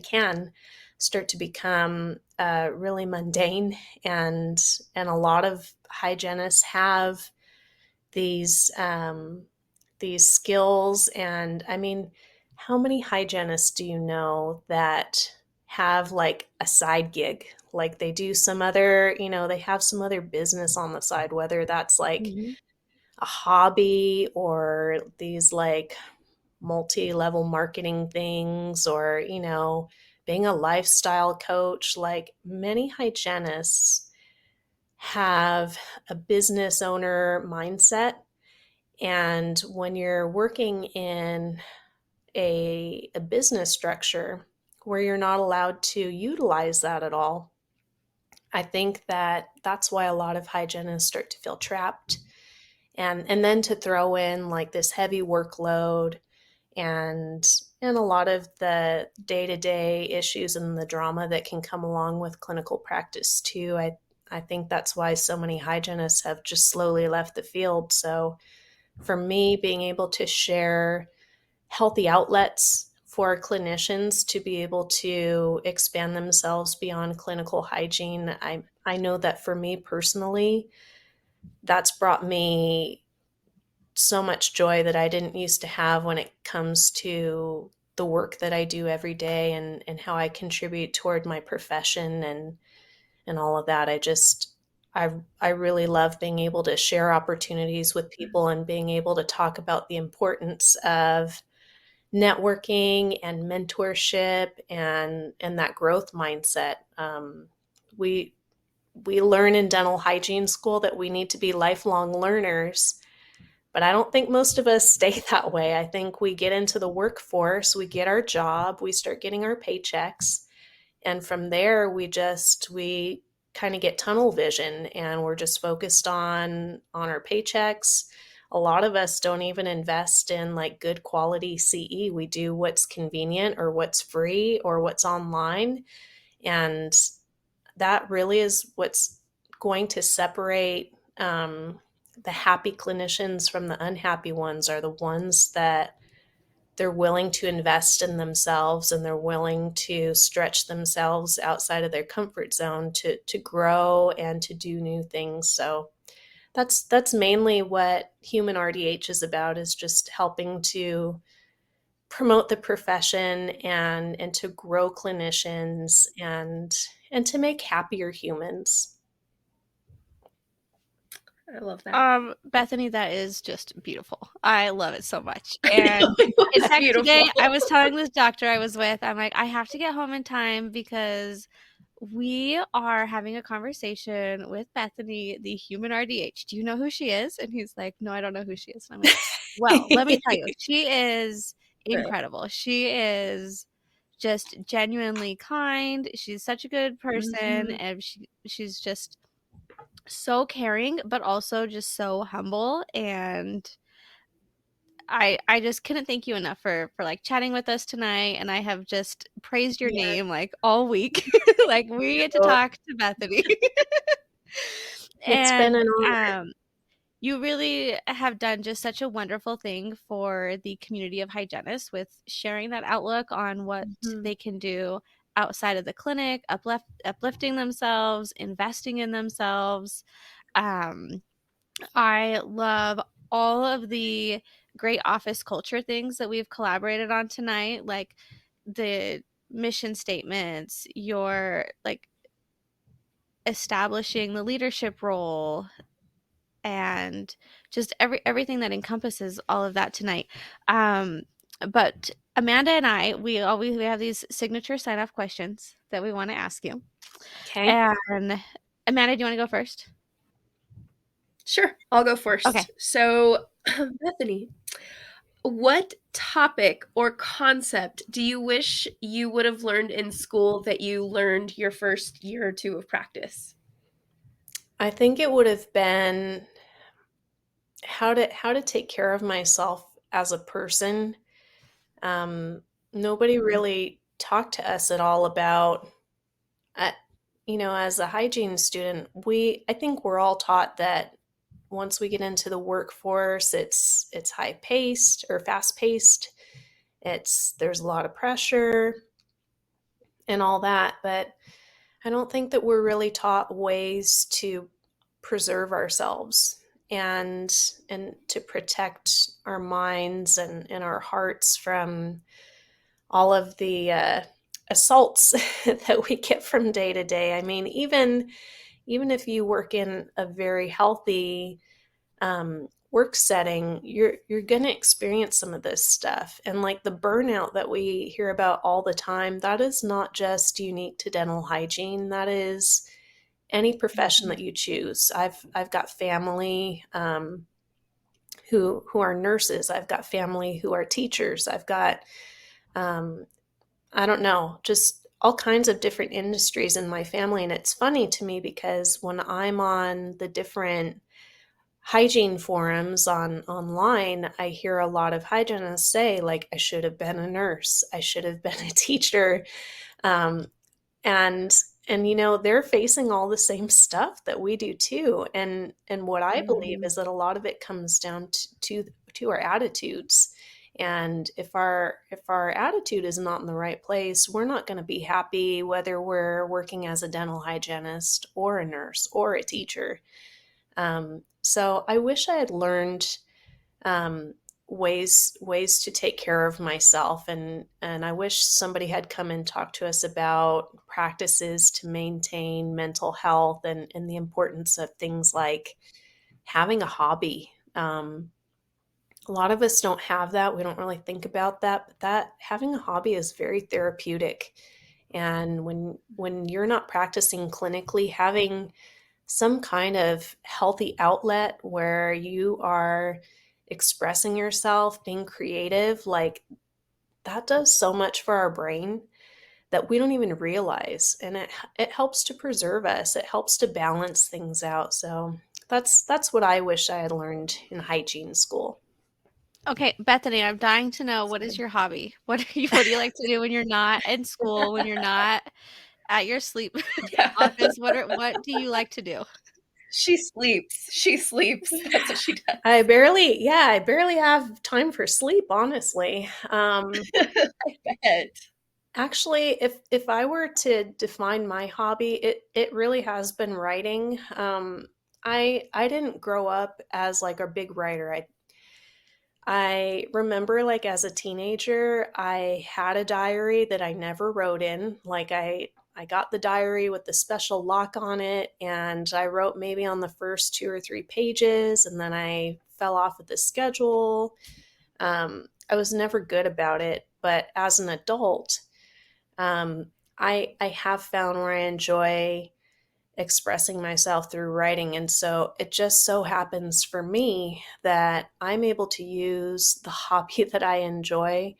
can start to become really mundane, and a lot of hygienists have these these skills. And I mean, how many hygienists do you know that have like a side gig, like they do some other, you know, they have some other business on the side, whether that's like Mm-hmm. a hobby or these like multi-level marketing things, or you know, being a lifestyle coach. Like many hygienists have a business owner mindset, and when you're working in a business structure where you're not allowed to utilize that at all, I think that that's why a lot of hygienists start to feel trapped. And then to throw in like this heavy workload and and a lot of the day-to-day issues and the drama that can come along with clinical practice too. I think that's why so many hygienists have just slowly left the field. So for me, being able to share healthy outlets for clinicians to be able to expand themselves beyond clinical hygiene, I know that for me personally, that's brought me so much joy that I didn't used to have when it comes to the work that I do every day, and how I contribute toward my profession and all of that. I really love being able to share opportunities with people and being able to talk about the importance of networking and mentorship and that growth mindset. We we learn in dental hygiene school that we need to be lifelong learners, but I don't think most of us stay that way. I think we get into the workforce, we get our job, we start getting our paychecks, and from there we kind of get tunnel vision, and we're just focused on our paychecks. A lot of us don't even invest in like good quality CE. We do what's convenient or what's free or what's online, and that really is what's going to separate the happy clinicians from the unhappy ones. Are the ones that they're willing to invest in themselves and they're willing to stretch themselves outside of their comfort zone to grow and to do new things. So that's mainly what Human RDH is about, is just helping to promote the profession and to grow clinicians and to make happier humans. I love that. Bethany, that is just beautiful. I love it so much. And I know in it's fact, beautiful. today I was telling this doctor I was with, I'm like, I have to get home in time because we are having a conversation with Bethany, the human RDH. Do you know who she is? And he's like, no, I don't know who she is. And I'm like, well, let me tell you, she is incredible. She is just genuinely kind. She's such a good person, Mhm. and she's just so caring, but also just so humble. And I just couldn't thank you enough for like chatting with us tonight. And I have just praised your Yeah. name like all week. Like we get to So talk to Bethany. it's been And an honor. you really have done just such a wonderful thing for the community of hygienists with sharing that outlook on what Mhm. they can do outside of the clinic, uplifting themselves, investing in themselves. um I love all of the great office culture things that we've collaborated on tonight, like the mission statements, your like establishing the leadership role, and just everything that encompasses all of that tonight. Um, but Amanda and I, we have these signature sign off questions that we want to ask you. Okay. And Amanda, do you want to go first? Sure, I'll go Okay. first. So, Bethany, what topic or concept do you wish you would have learned in school that you learned your first year or two of practice? I think it would have been how to take care of myself as a person. Um, Nobody Mhm. really talked to us at all about, uh, as a hygiene student, I think we're all taught that once we get into the workforce, it's high paced or fast paced. There's a lot of pressure and all that, but I don't think that we're really taught ways to preserve ourselves and and to protect our minds and our hearts from all of the assaults that we get from day to day. I mean, even if you work in a very healthy work setting, you're going to experience some of this stuff. And like the burnout that we hear about all the time, that is not just unique to dental hygiene. That is any profession Mhm. that you choose. I've got family who are nurses. I've got family who are teachers. I've got um, I don't know, just all kinds of different industries in my family. And it's funny to me because when I'm on the different hygiene forums online, I hear a lot of hygienists say, like, I should have been a nurse, I should have been a teacher. Um, and they're facing all the same stuff that we do too. And what I believe Mhm. is that a lot of it comes down to our attitudes. And if our attitude is not in the right place, we're not going to be happy whether we're working as a dental hygienist or a nurse or a teacher. So I wish I had learned um, ways to take care of myself. And I wish somebody had come and talked to us about practices to maintain mental health, and the importance of things like having a hobby. A lot of us don't have that. We don't really think about that, but that having a hobby is very therapeutic. And when you're not practicing clinically, having some kind of healthy outlet where you are expressing yourself, being creative, like that does so much for our brain that we don't even realize. And it helps to preserve us. It helps to balance things out. So that's what I wish I had learned in hygiene school. Okay, Bethany, I'm dying to know, what is your hobby? What do you like to do when you're not in school, when you're not at your sleep Yeah. office? What do you like to do? She sleeps. She sleeps. That's what she I does. barely, yeah, I barely have time for sleep, honestly. I bet. Actually, if I were to define my hobby, it really has been writing. I didn't grow up as like a big writer. I remember like as a teenager, I had a diary that I never wrote in. Like I got the diary with the special lock on it, and I wrote maybe on the first 2 or 3 pages, and then I fell off with the schedule. I was never good about it, but as an adult, um, I have found where I enjoy expressing myself through writing. And so it just so happens for me that I'm able to use the hobby that I enjoy,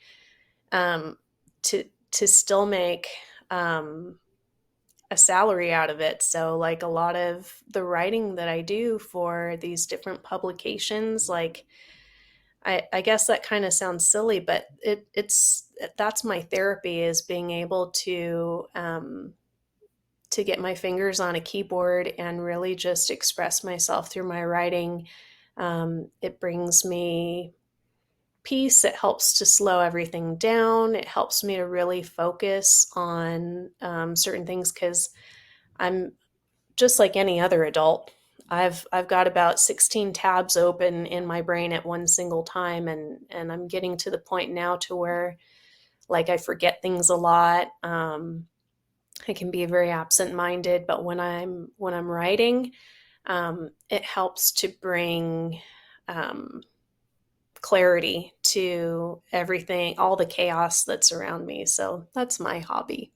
um, to still make, um, a salary out of it. So like a lot of the writing that I do for these different publications, like I guess that kind of sounds silly, but it's that's my therapy, is being able to get my fingers on a keyboard and really just express myself through my writing. It brings me peace. It helps to slow everything down. It helps me to really focus on certain things, because I'm just like any other adult. I've got about 16 tabs open in my brain at one single time, and I'm getting to the point now to where like I forget things a lot. I can be very absent-minded, but when I'm writing, it helps to bring um, clarity to everything, all the chaos that's around me. So that's my hobby.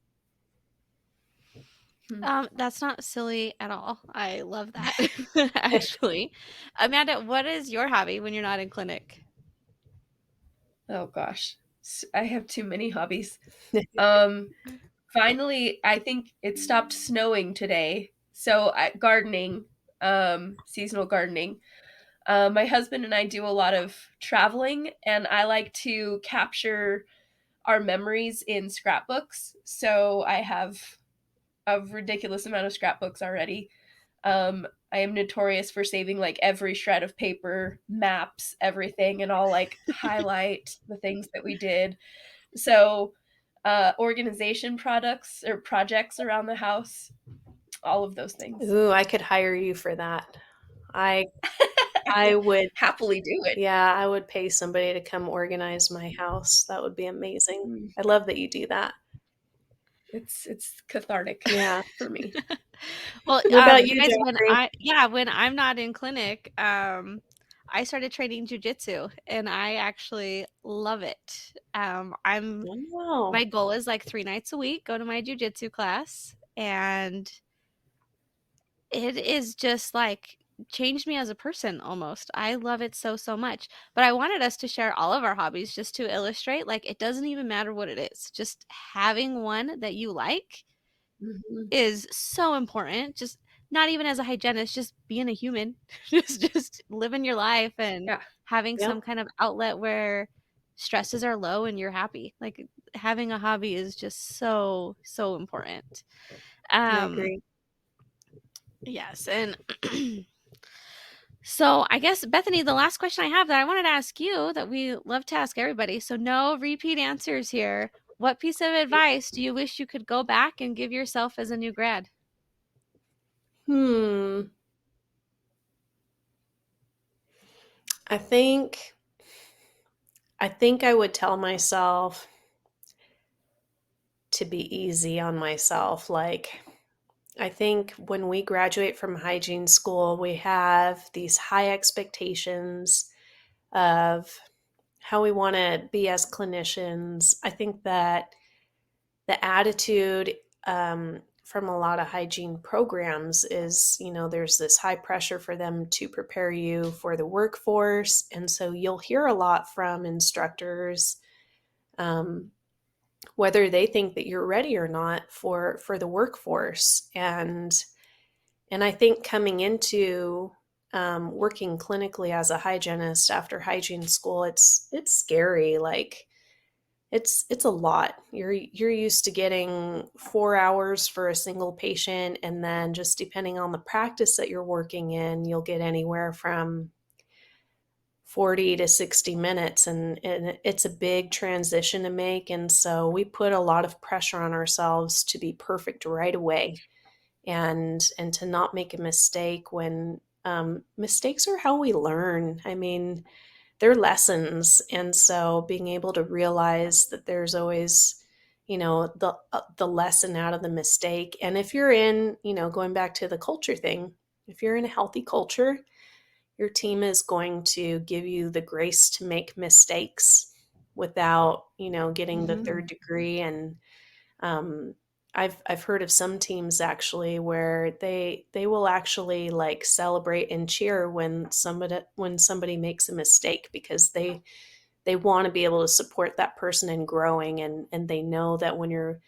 Hmm. That's not silly at all. I love that, actually. Amanda, what is your hobby when you're not in clinic? Oh gosh. I have too many hobbies. Um Finally, I think it stopped snowing today. So, gardening, seasonal gardening. My husband and I do a lot of traveling, and I like to capture our memories in scrapbooks. So I have a ridiculous amount of scrapbooks already. I am notorious for saving like every shred of paper, maps, everything, and I'll like highlight the things that we did. So, organization products or projects around the house, all of those things. Ooh, I could hire you for that. I I would, Happily do it. yeah, I would pay somebody to come organize my house. That would be amazing. Mm. I love that you do that. It's cathartic Yeah. for me. Well, What about you you, guys, when Joffrey? when I'm not in clinic, I started training jujitsu, and I actually love it. Wow. My goal is like 3 nights a week, go to my jujitsu class, and it is just like changed me as a person almost. I love it so, so much. But I wanted us to share all of our hobbies just to illustrate, like, it doesn't even matter what it is. Just having one that you like Mhm. is so important. Just not even as a hygienist, just being a human, just living your life and Yeah. having some Yep, kind of outlet where stresses are low and you're happy. Like, having a hobby is just so, so important. I Um, agree. yes, and so I guess, Bethany, the last question I have that I wanted to ask you, that we love to ask everybody, so no repeat answers here. What piece of advice do you wish you could go back and give yourself as a new grad? Hmm. I think I think I would tell myself to be easy on myself. Like, I think when we graduate from hygiene school, we have these high expectations of how we want to be as clinicians. I think that the attitude from a lot of hygiene programs is, there's this high pressure for them to prepare you for the workforce. And so you'll hear a lot from instructors, um, whether they think that you're ready or not for the workforce. And I think coming into working clinically as a hygienist after hygiene school, it's scary. Like, it's a lot. You're used to getting 4 hours for a single patient, and then just depending on the practice that you're working in, you'll get anywhere from 40 to 60 minutes, and it's a big transition to make. And so we put a lot of pressure on ourselves to be perfect right away, and to not make a mistake when mistakes are how we learn. I mean, they're lessons. And so being able to realize that there's always, the lesson out of the mistake. And if you're in, going back to the culture thing, if you're in a healthy culture, your team is going to give you the grace to make mistakes without, getting the third degree. And um, I've heard of some teams actually where they will actually like celebrate and cheer when somebody makes a mistake, because they want to be able to support that person in growing, and they know that when you're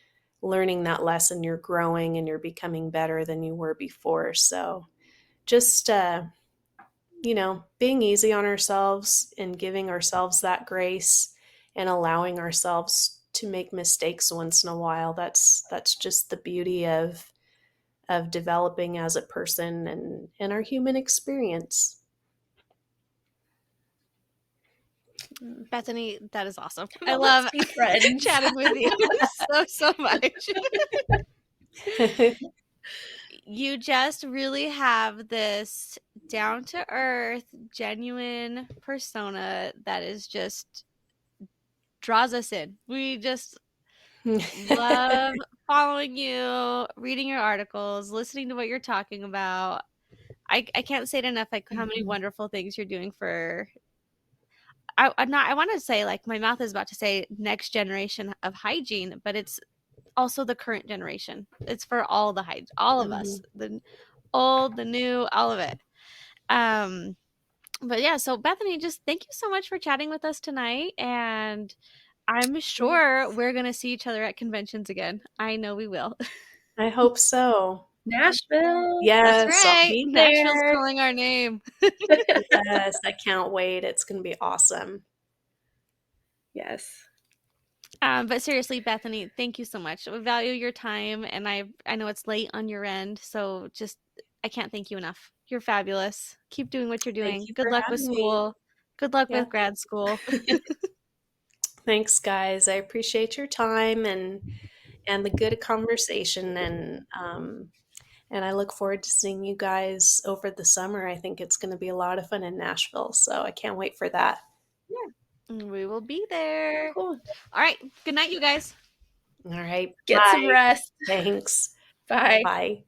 learning that lesson, you're growing and you're becoming better than you were before. So just being easy on ourselves and giving ourselves that grace and allowing ourselves to make mistakes once in a while. That's just the beauty of developing as a person and our human experience. Bethany, that is awesome. Come I on, love let's be friends. chatting with you so much. You just really have this down to earth, genuine persona that is just draws us in. We just love following you, reading your articles, listening to what you're talking about. I can't say it enough, like how many wonderful things you're doing for I want to say, like, my mouth is about to say next generation of hygiene, but it's also the current generation. It's for all of us, the old, the new, all of it. Um, but yeah, so Bethany, just thank you so much for chatting with us tonight, and I'm sure we're gonna see each other at conventions again. I know we will. I hope so. Nashville. That's Yes, I'll right. be Nashville's there. calling our name. Yes, I can't wait. It's going to be awesome. Yes. But seriously, Bethany, thank you so much. We value your time, and I know it's late on your end, so just I can't thank you enough. You're fabulous. Keep doing what you're Thank doing. you Good for luck with having me. school. Good luck Yeah. with grad school. Thanks, guys. I appreciate your time and the good conversation, and I look forward to seeing you guys over the summer. I think it's going to be a lot of fun in Nashville, so I can't wait for that. Yeah, we will be there. Cool. All right. Good night, you guys. All right. Get some Bye. rest. Thanks. Bye. Bye.